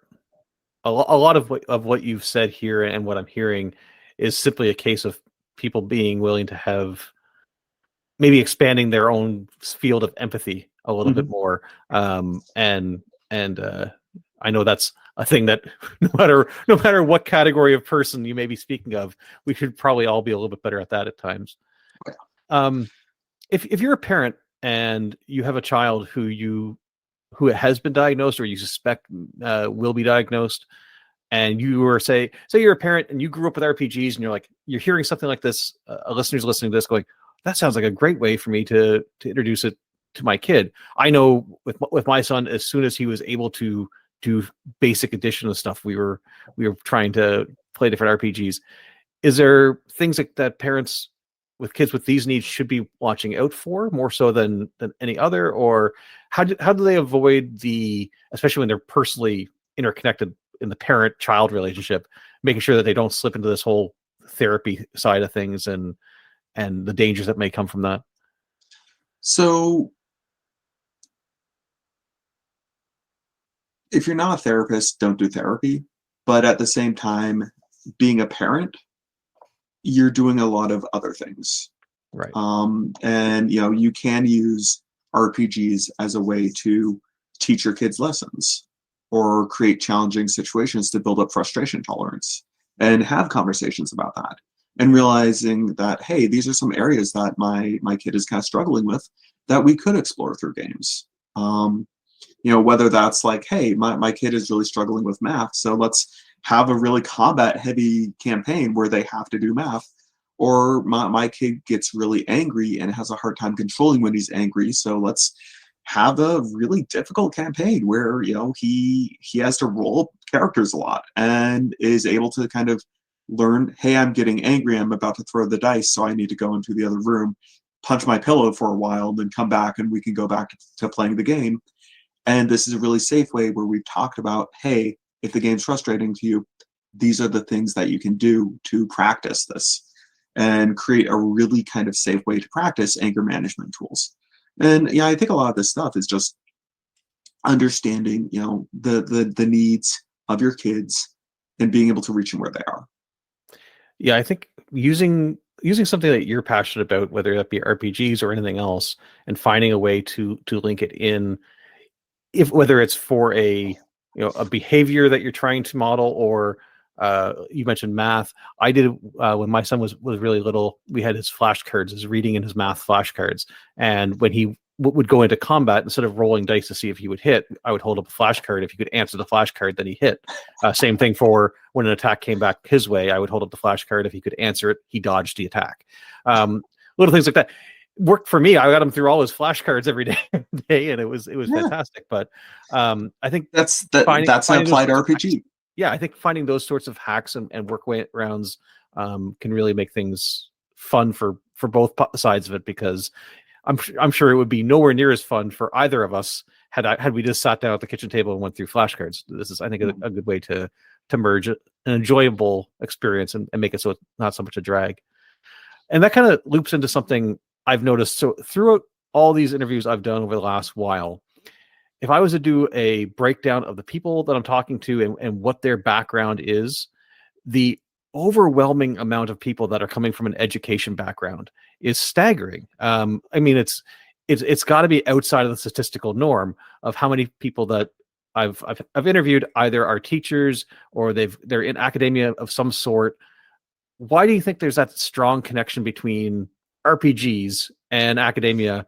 a lot of what you've said here, and what I'm hearing is simply a case of people being willing to have, maybe expanding their own field of empathy a little bit more. And I know that's a thing that no matter what category of person you may be speaking of, we should probably all be a little bit better at that at times. If you're a parent and you have a child who has been diagnosed, or you suspect will be diagnosed, and you were say you're a parent and you grew up with RPGs, and you're hearing something like this, a listener's listening to this going, that sounds like a great way for me to introduce it to my kid. I know with my son, as soon as he was able to do basic edition of stuff, we were trying to play different RPGs. Is there things that parents with kids with these needs should be watching out for more so than any other? Or how do they avoid especially when they're personally interconnected in the parent-child relationship, making sure that they don't slip into this whole therapy side of things and the dangers that may come from that? So if you're not a therapist, don't do therapy. But at the same time, being a parent, you're doing a lot of other things. Right. And you can use RPGs as a way to teach your kids lessons or create challenging situations to build up frustration tolerance and have conversations about that. And realizing that, hey, these are some areas that my kid is kind of struggling with that we could explore through games. Whether that's like, hey, my kid is really struggling with math, so let's have a really combat heavy campaign where they have to do math. Or my kid gets really angry and has a hard time controlling when he's angry, so let's have a really difficult campaign where he has to roll characters a lot and is able to kind of learn, hey, I'm getting angry, I'm about to throw the dice, so I need to go into the other room, punch my pillow for a while, and then come back and we can go back to playing the game. And this is a really safe way where we've talked about, hey, if the game's frustrating to you, these are the things that you can do to practice this and create a really kind of safe way to practice anger management tools. And I think a lot of this stuff is just understanding, the needs of your kids and being able to reach them where they are. Yeah, I think using something that you're passionate about, whether that be RPGs or anything else, and finding a way to link it in, whether it's for a behavior that you're trying to model, or you mentioned math. I did when my son was really little. We had his flashcards, his reading and his math flashcards, and when he would go into combat, instead of rolling dice to see if he would hit, I would hold up a flashcard. If he could answer the flashcard, then he hit. Same thing for when an attack came back his way. I would hold up the flashcard. If he could answer it, he dodged the attack. Little things like that worked for me. I got him through all his flashcards every day, and it was fantastic. But I think that's an applied RPG. Yeah, I think finding those sorts of hacks and workarounds can really make things fun for both sides of it, because I'm sure it would be nowhere near as fun for either of us had we just sat down at the kitchen table and went through flashcards. This is, I think, a good way to merge an enjoyable experience and make it so it's not so much a drag. And that kind of loops into something I've noticed. So throughout all these interviews I've done over the last while, if I was to do a breakdown of the people that I'm talking to and what their background is, the overwhelming amount of people that are coming from an education background is staggering. I mean, it's got to be outside of the statistical norm of how many people that I've interviewed either are teachers or they're in academia of some sort. Why do you think there's that strong connection between RPGs and academia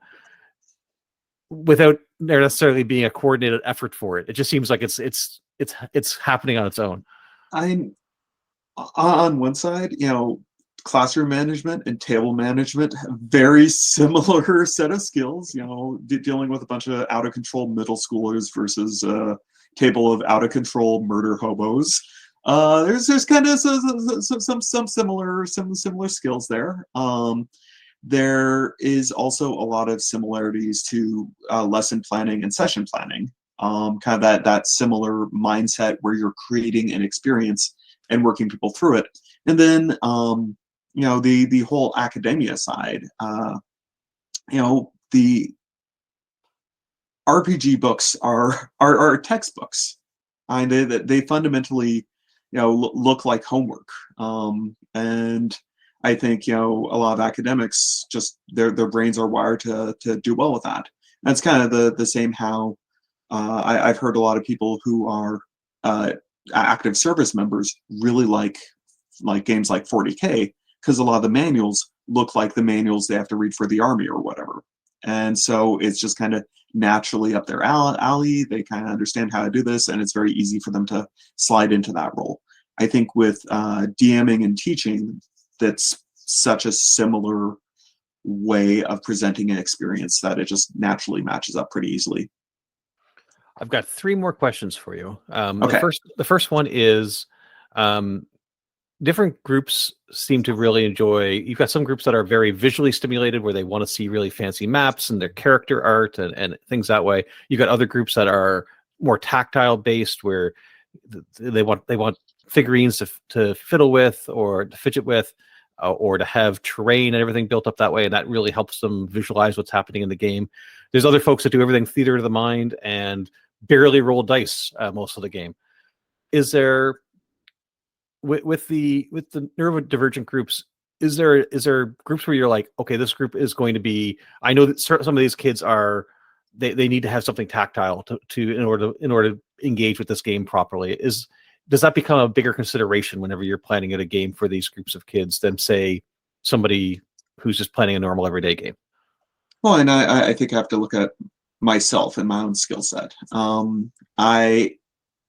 without there necessarily being a coordinated effort for it? It just seems like it's happening on its own. I'm on one side, classroom management and table management have very similar set of skills, dealing with a bunch of out of control middle schoolers versus a table of out of control murder hobos. There's kind of some similar skills there. There is also a lot of similarities to lesson planning and session planning. Kind of that similar mindset where you're creating an experience and working people through it. And then the whole academia side. The RPG books are textbooks. And they fundamentally look like homework. And I think a lot of academics just their brains are wired to do well with that. And it's kind of the same how I've heard a lot of people who are active service members really like games like 40K, because a lot of the manuals look like the manuals they have to read for the army or whatever. And so it's just kind of naturally up their alley. They kind of understand how to do this, and it's very easy for them to slide into that role. I think with DMing and teaching, that's such a similar way of presenting an experience that it just naturally matches up pretty easily. I've got 3 more questions for you. Okay. The first one is different groups seem to really enjoy. You've got some groups that are very visually stimulated, where they want to see really fancy maps and their character art and things that way. You've got other groups that are more tactile based, where they want figurines to fiddle with or to fidget with, or to have terrain and everything built up that way, and that really helps them visualize what's happening in the game. There's other folks that do everything theater of the mind and barely roll dice most of the game. Is there with the neurodivergent groups? Is there groups where you're like, okay, this group is going to be? I know that some of these kids are they need to have something tactile to in order to engage with this game properly. Does that become a bigger consideration whenever you're planning out a game for these groups of kids than, say, somebody who's just playing a normal everyday game? Well, and I think I have to look at myself and my own skill set. I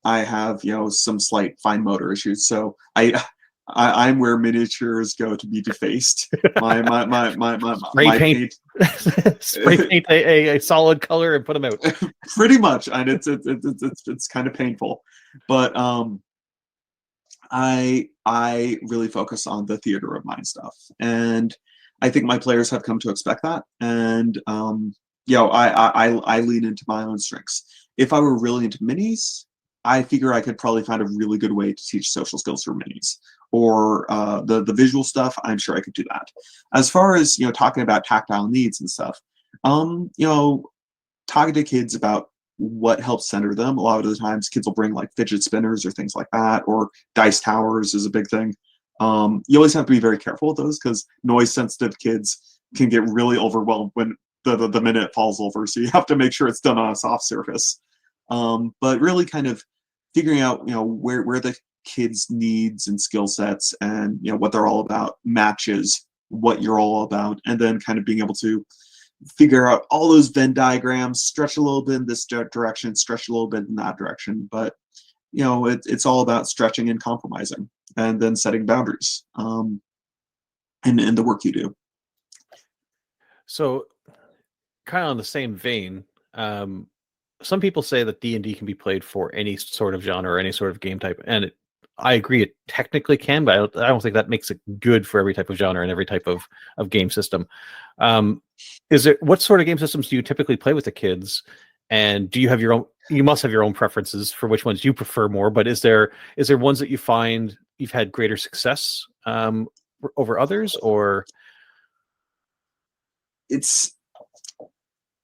have some slight fine motor issues, so I'm where miniatures go to be defaced. My paint. Spray paint a solid color and put them out. Pretty much, and it's kind of painful, but I really focus on the theater of mind stuff, and I think my players have come to expect that. And I lean into my own strengths. If I were really into minis, I figure I could probably find a really good way to teach social skills through minis, or the visual stuff. I'm sure I could do that. As far as talking about tactile needs and stuff, talking to kids about what helps center them. A lot of the times, kids will bring like fidget spinners or things like that, or dice towers is a big thing. You always have to be very careful with those because noise-sensitive kids can get really overwhelmed when the minute it falls over. So you have to make sure it's done on a soft surface. But really, kind of figuring out where the kids' needs and skill sets and what they're all about matches what you're all about, and then kind of being able to figure out all those Venn diagrams, stretch a little bit in this direction, stretch a little bit in that direction. But it's all about stretching and compromising, and then setting boundaries in the work you do. So, kind of on the same vein, some people say that D&D can be played for any sort of genre or any sort of game type, and I agree it technically can, but I don't think that makes it good for every type of genre and every type of game system. What sort of game systems do you typically play with the kids? And do you have your own? You must have your own preferences for which ones you prefer more. But is there ones that you find you've had greater success over others, or?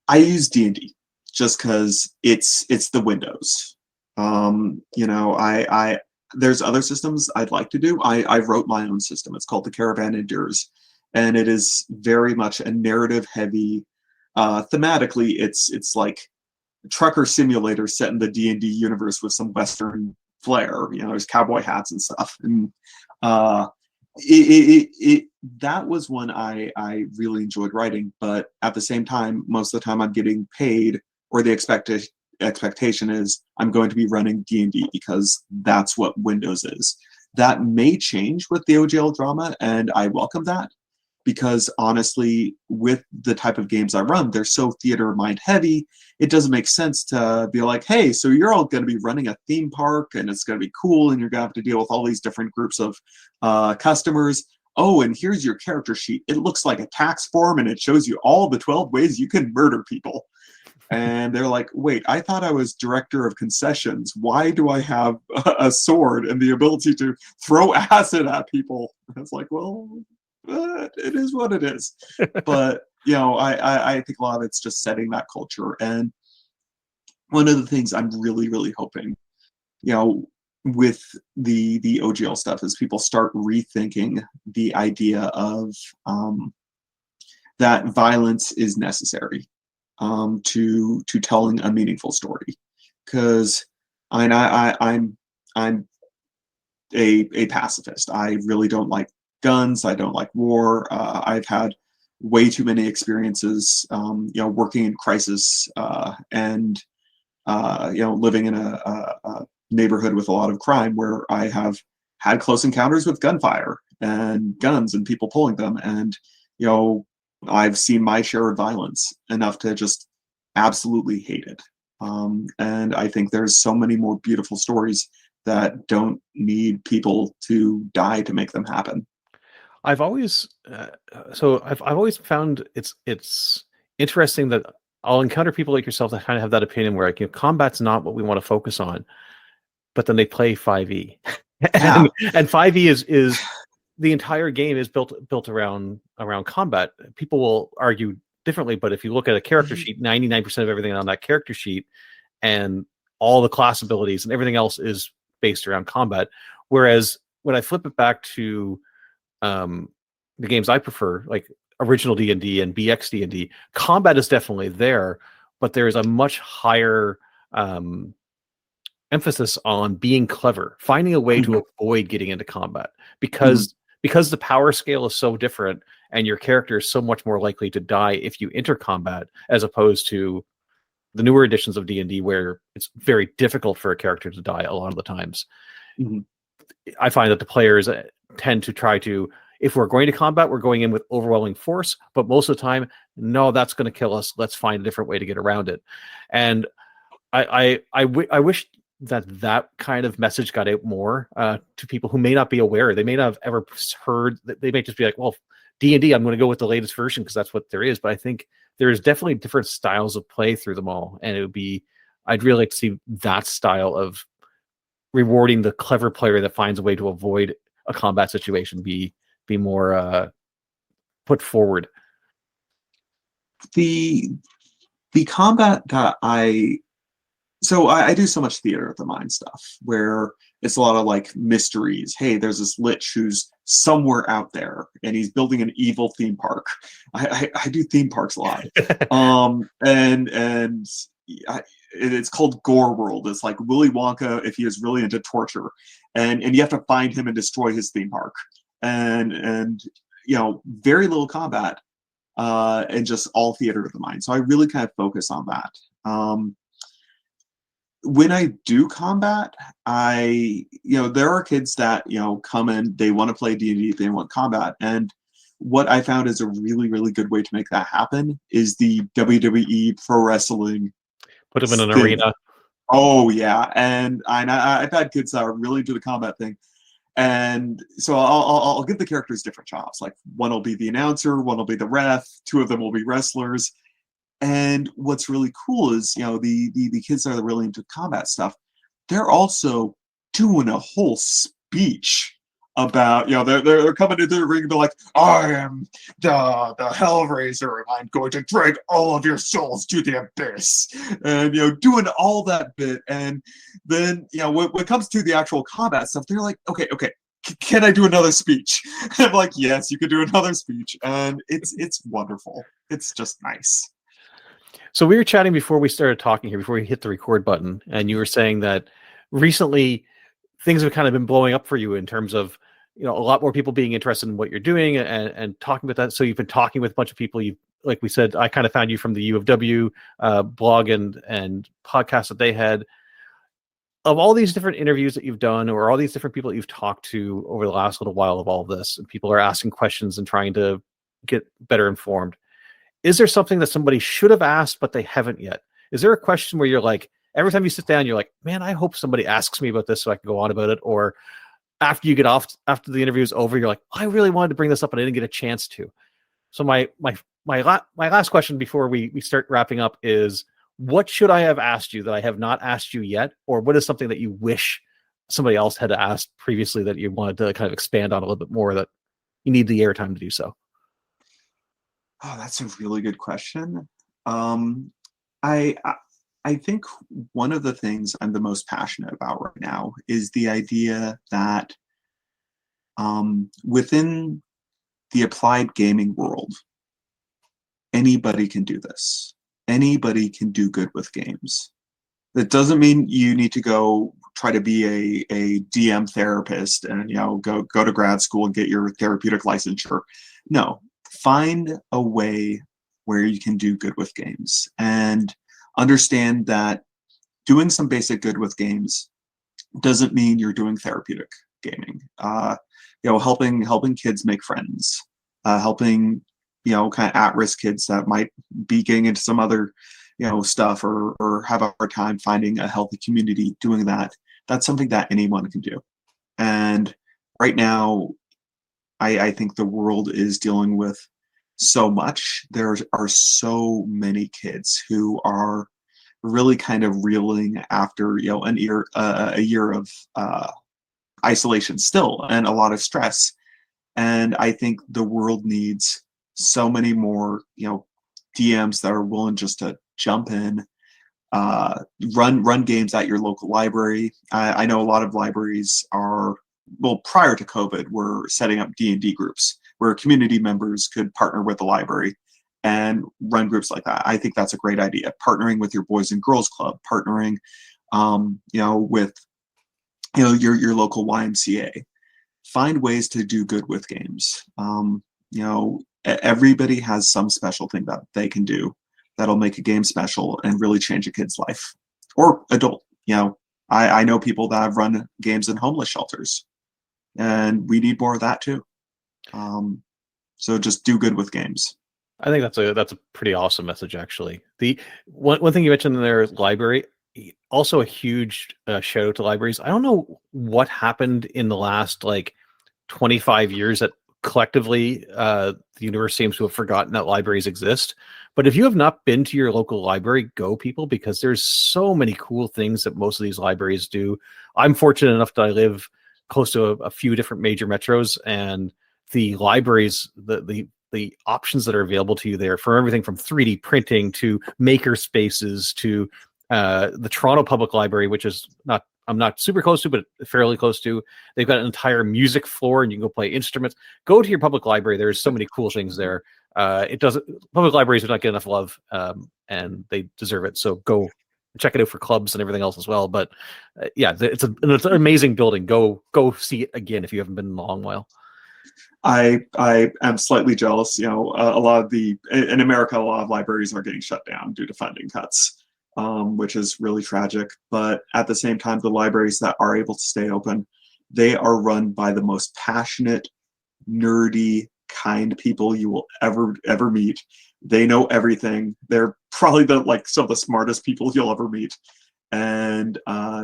I use D&D just because it's the Windows. There's other systems I'd like to do. I wrote my own system. It's called The Caravan Endures, and it is very much a narrative heavy. Thematically, it's like trucker simulator set in the D&D universe with some Western flair. There's cowboy hats and stuff. And that was one I really enjoyed writing. But at the same time, most of the time I'm getting paid, or the expectation is I'm going to be running D&D because that's what Windows is. That may change with the OGL drama, and I welcome that. Because honestly, with the type of games I run, they're so theater mind heavy, it doesn't make sense to be like, hey, so you're all going to be running a theme park and it's going to be cool and you're going to have to deal with all these different groups of customers. Oh, and here's your character sheet. It looks like a tax form and it shows you all the 12 ways you can murder people. And they're like, wait, I thought I was director of concessions. Why do I have a sword and the ability to throw acid at people? And it's like, well, it is what it is. But I think a lot of it's just setting that culture. And one of the things I'm really, really hoping, with the OGL stuff is people start rethinking the idea of that violence is necessary to telling a meaningful story. Because I'm a pacifist. I really don't like guns. I don't like war. I've had way too many experiences, working in crisis and living in a neighborhood with a lot of crime where I have had close encounters with gunfire and guns and people pulling them. And, I've seen my share of violence enough to just absolutely hate it. And I think there's so many more beautiful stories that don't need people to die to make them happen. I've always found it's interesting that I'll encounter people like yourself that kind of have that opinion where combat's not what we want to focus on. but then they play 5e. Yeah. and 5e is the entire game is built around combat. People will argue differently, but if you look at a character sheet, 99% of everything on that character sheet and all the class abilities and everything else is based around combat. Whereas when I flip it back to the games I prefer, like original D&D and BX D&D, combat is definitely there, but there is a much higher emphasis on being clever, finding a way to avoid getting into combat, because the power scale is so different and your character is so much more likely to die if you enter combat, as opposed to the newer editions of D&D where it's very difficult for a character to die a lot of the times. I find that the players tend to try to, if we're going to combat, we're going in with overwhelming force, but most of the time, no, that's going to kill us. Let's find a different way to get around it. And I wish that kind of message got out more to people who may not be aware. They may not have ever heard. They may just be like, well, D&D, I'm going to go with the latest version because that's what there is. But I think there's definitely different styles of play through them all. And I'd really like to see that style of rewarding the clever player that finds a way to avoid a combat situation be more put forward. The combat that I do so much theater of the mind stuff where it's a lot of like mysteries. Hey, there's this lich who's somewhere out there and he's building an evil theme park. I do theme parks a lot. It's called Gore World. It's like Willy Wonka if he is really into torture, and you have to find him and destroy his theme park. And very little combat, and just all theater of the mind. So I really kind of focus on that. When I do combat, there are kids that, come in, they want to play D&D, they want combat. And what I found is a really, really good way to make that happen is the WWE pro wrestling. Put them in an arena. Oh, yeah. And I've had kids that are really into the combat thing. And so I'll give the characters different jobs. Like one will be the announcer, one will be the ref, two of them will be wrestlers. And what's really cool is, the kids that are really into combat stuff, they're also doing a whole speech about, they're coming into the ring and they're like, I am the Hellraiser, and I'm going to drag all of your souls to the abyss. And, doing all that bit. And then, when it comes to the actual combat stuff, they're like, okay, can I do another speech? I'm like, yes, you can do another speech. And it's wonderful. It's just nice. So we were chatting before we started talking here, before we hit the record button, and you were saying that recently things have kind of been blowing up for you in terms of, a lot more people being interested in what you're doing and talking about that. So you've been talking with a bunch of people. Like we said, I kind of found you from the U of W blog and podcast that they had. Of all these different interviews that you've done, or all these different people that you've talked to over the last little while of all of this, and people are asking questions and trying to get better informed, is there something that somebody should have asked, but they haven't yet? Is there a question where you're like, every time you sit down, you're like, man, I hope somebody asks me about this so I can go on about it? Or after you get off, after the interview is over, you're like, I really wanted to bring this up and I didn't get a chance to. So my last question before we start wrapping up is, what should I have asked you that I have not asked you yet? Or what is something that you wish somebody else had asked previously that you wanted to kind of expand on a little bit more, that you need the airtime to do so? Oh, that's a really good question. I think one of the things I'm the most passionate about right now is the idea that within the applied gaming world, anybody can do this. Anybody can do good with games. That doesn't mean you need to go try to be a DM therapist and go to grad school and get your therapeutic licensure. No. Find a way where you can do good with games, and understand that doing some basic good with games doesn't mean you're doing therapeutic gaming. Helping kids make friends, helping kind of at-risk kids that might be getting into some other stuff or have a hard time finding a healthy community. Doing that's something that anyone can do. And right now, I think the world is dealing with so much. There are so many kids who are really kind of reeling after a year of isolation still and a lot of stress. And I think the world needs so many more DMs that are willing just to jump in, run games at your local library. I know a lot of libraries are, well, prior to COVID, were setting up D&D groups where community members could partner with the library and run groups like that. I think that's a great idea. Partnering with your Boys and Girls Club, partnering, with, your local YMCA. Find ways to do good with games. Everybody has some special thing that they can do that'll make a game special and really change a kid's life or adult. I know people that have run games in homeless shelters, and we need more of that too. So just do good with games. I think that's a pretty awesome message, actually. The one thing you mentioned in their library, also a huge shout out to libraries. I don't know what happened in the last 25 years that collectively the universe seems to have forgotten that libraries exist. But if you have not been to your local library, go, people, because there's so many cool things that most of these libraries do. I'm fortunate enough that I live close to a few different major metros, and the libraries, the options that are available to you there, for everything from 3D printing to maker spaces to the Toronto Public Library, which is I'm not super close to, but fairly close to. They've got an entire music floor, and you can go play instruments. Go to your public library. There's so many cool things there. Public libraries do not get enough love, and they deserve it. So go check it out for clubs and everything else as well. But it's an amazing building. Go see it again if you haven't been in a long while. I am slightly jealous. In America, a lot of libraries are getting shut down due to funding cuts, which is really tragic. But at the same time, the libraries that are able to stay open, they are run by the most passionate, nerdy, kind people you will ever meet. They know everything. They're probably some of the smartest people you'll ever meet, and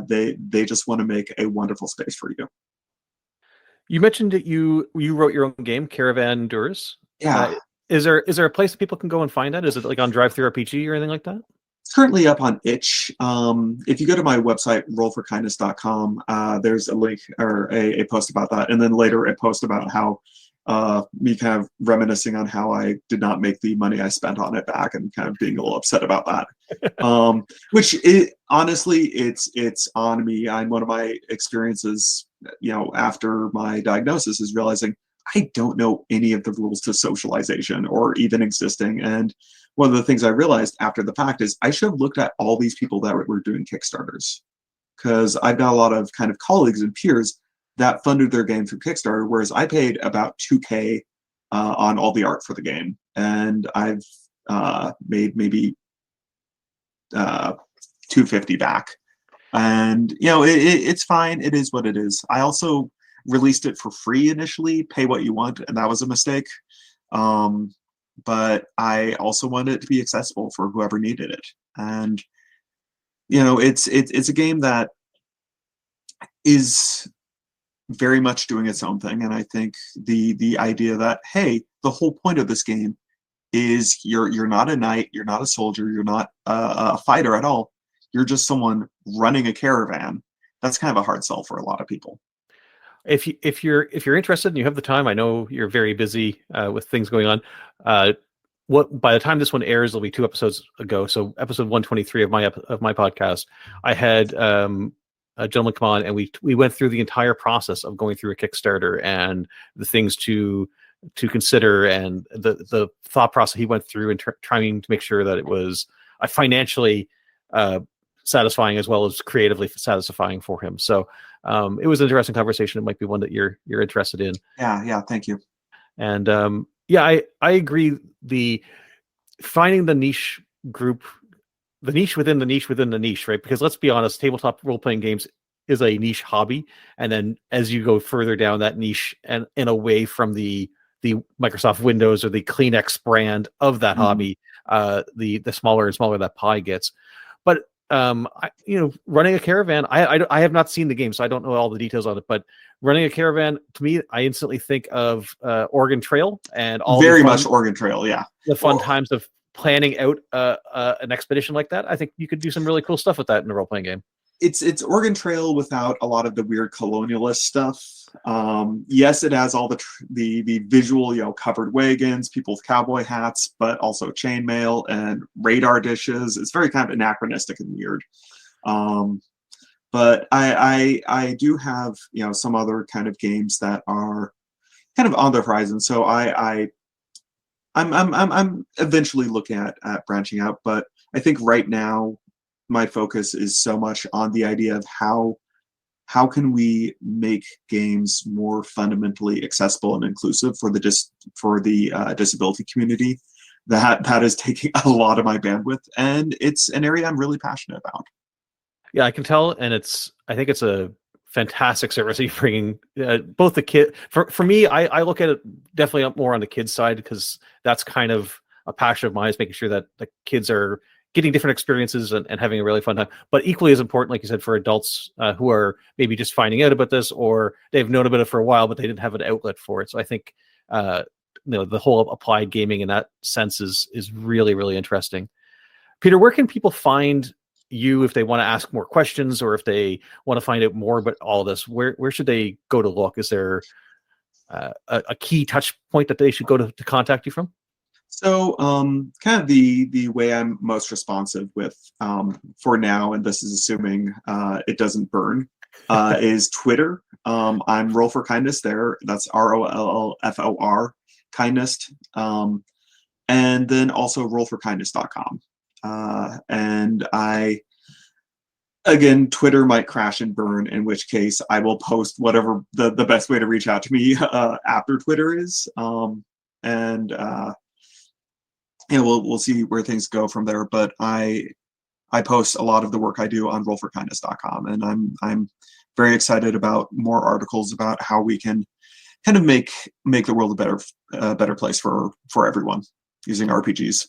they just want to make a wonderful space for you. You mentioned that you wrote your own game, Caravan Doors. Yeah. Is there a place that people can go and find that? Is it on TTRPG or anything like that? It's currently up on itch. If you go to my website, rollforkindness.com, there's a link or a post about that. And then later a post about how me kind of reminiscing on how I did not make the money I spent on it back and kind of being a little upset about that. Honestly, it's on me. One of my experiences, after my diagnosis is realizing I don't know any of the rules to socialization or even existing. And one of the things I realized after the fact is I should have looked at all these people that were doing Kickstarters, because I've got a lot of kind of colleagues and peers that funded their game through Kickstarter, whereas I paid about $2,000 on all the art for the game, and I've made maybe $250 back. And it's fine. It is what it is. I also released it for free initially, pay what you want, and that was a mistake. But I also wanted it to be accessible for whoever needed it. And it's a game that is very much doing its own thing. And I think the idea that, hey, the whole point of this game is you're not a knight, you're not a soldier, you're not a fighter at all. You're just someone running a caravan. That's kind of a hard sell for a lot of people. If you're interested and you have the time, I know you're very busy with things going on. By the time this one airs, it'll be 2 episodes ago. So episode 123 of my podcast, I had a gentleman come on, and we went through the entire process of going through a Kickstarter and the things to consider and the thought process he went through and trying to make sure that it was financially satisfying as well as creatively satisfying for him. So it was an interesting conversation. It might be one that you're interested in. Yeah. Thank you. And I agree. Finding the niche group, the niche within the niche within the niche, right? Because let's be honest, tabletop role-playing games is a niche hobby. And then as you go further down that niche and away from the Microsoft Windows or the Kleenex brand of that hobby, the smaller and smaller that pie gets. But running a caravan, I have not seen the game, so I don't know all the details on it, but running a caravan, to me, I instantly think of Oregon Trail and all very much Oregon Trail. Yeah. The fun times of planning out an expedition like that, I think you could do some really cool stuff with that in a role playing game. It's Oregon Trail without a lot of the weird colonialist stuff. Yes, it has all the visual, covered wagons, people with cowboy hats, but also chainmail and radar dishes. It's very kind of anachronistic and weird. But I do have some other kind of games that are kind of on the horizon. So I'm eventually looking at branching out, but I think right now my focus is so much on the idea of how can we make games more fundamentally accessible and inclusive for the disability community. That is taking a lot of my bandwidth, and it's an area I'm really passionate about. Yeah, I can tell, and I think it's a fantastic service. You're bringing both the kid. For me, I look at it definitely more on the kids side, because that's kind of a passion of mine, is making sure that the kids are getting different experiences and having a really fun time. But equally as important, like you said, for adults who are maybe just finding out about this, or they've known about it for a while, but they didn't have an outlet for it. So I think the whole applied gaming in that sense is really, really interesting. Peter, where can people find you if they want to ask more questions, or if they want to find out more about all this? Where should they go to look? Is there a key touch point that they should go to contact you from? So kind of the way I'm most responsive with for now, and this is assuming it doesn't burn, is Twitter. I'm Roll for Kindness there. That's ROLLFOR kindness. And then also rollforkindness.com. And again, Twitter might crash and burn, in which case I will post whatever the best way to reach out to me after Twitter is. We'll see where things go from there. But I post a lot of the work I do on rollforkindness.com, and I'm very excited about more articles about how we can kind of make the world a better place for everyone using RPGs.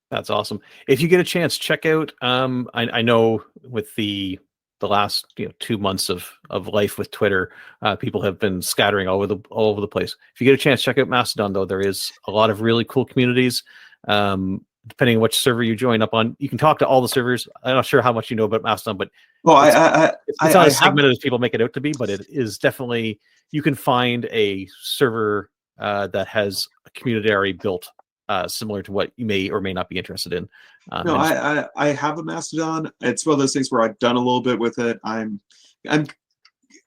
That's awesome. If you get a chance, check out. I know with the last 2 months of life with Twitter, people have been scattering all over the place. If you get a chance, check out Mastodon. Though there is a lot of really cool communities. Depending on which server you join up on, you can talk to all the servers. I'm not sure how much you know about Mastodon, but it's not as segmented as people make it out to be. But it is definitely, you can find a server that has a community already built, similar to what you may or may not be interested in. No, I have a Mastodon. It's one of those things where I've done a little bit with it.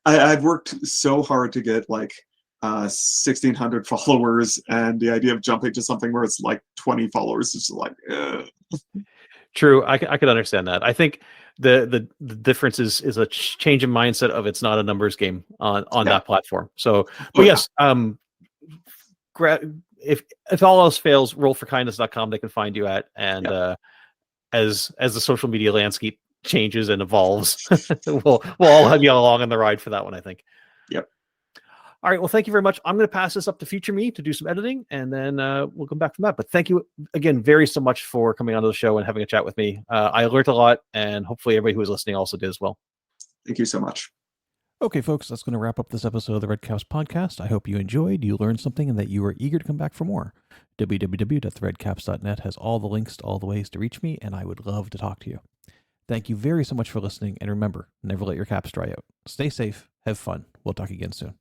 I've worked so hard to get like 1,600 followers, and the idea of jumping to something where it's like 20 followers is just like True. I can understand that. I think the difference is a change in mindset of it's not a numbers game on that platform. So, but yes, if all else fails, rollforkindness.com they can find you at, and as the social media landscape changes and evolves, we'll all have you along on the ride for that one, I think. Yep. All right. Well, thank you very much. I'm going to pass this up to Future Me to do some editing, and then we'll come back from that. But thank you again so much for coming onto the show and having a chat with me. I learned a lot, and hopefully everybody who was listening also did as well. Thank you so much. Okay, folks, that's going to wrap up this episode of the Redcaps Podcast. I hope you enjoyed, you learned something, and that you are eager to come back for more. www.thredcaps.net has all the links to all the ways to reach me, and I would love to talk to you. Thank you very so much for listening, and remember, never let your caps dry out. Stay safe, have fun. We'll talk again soon.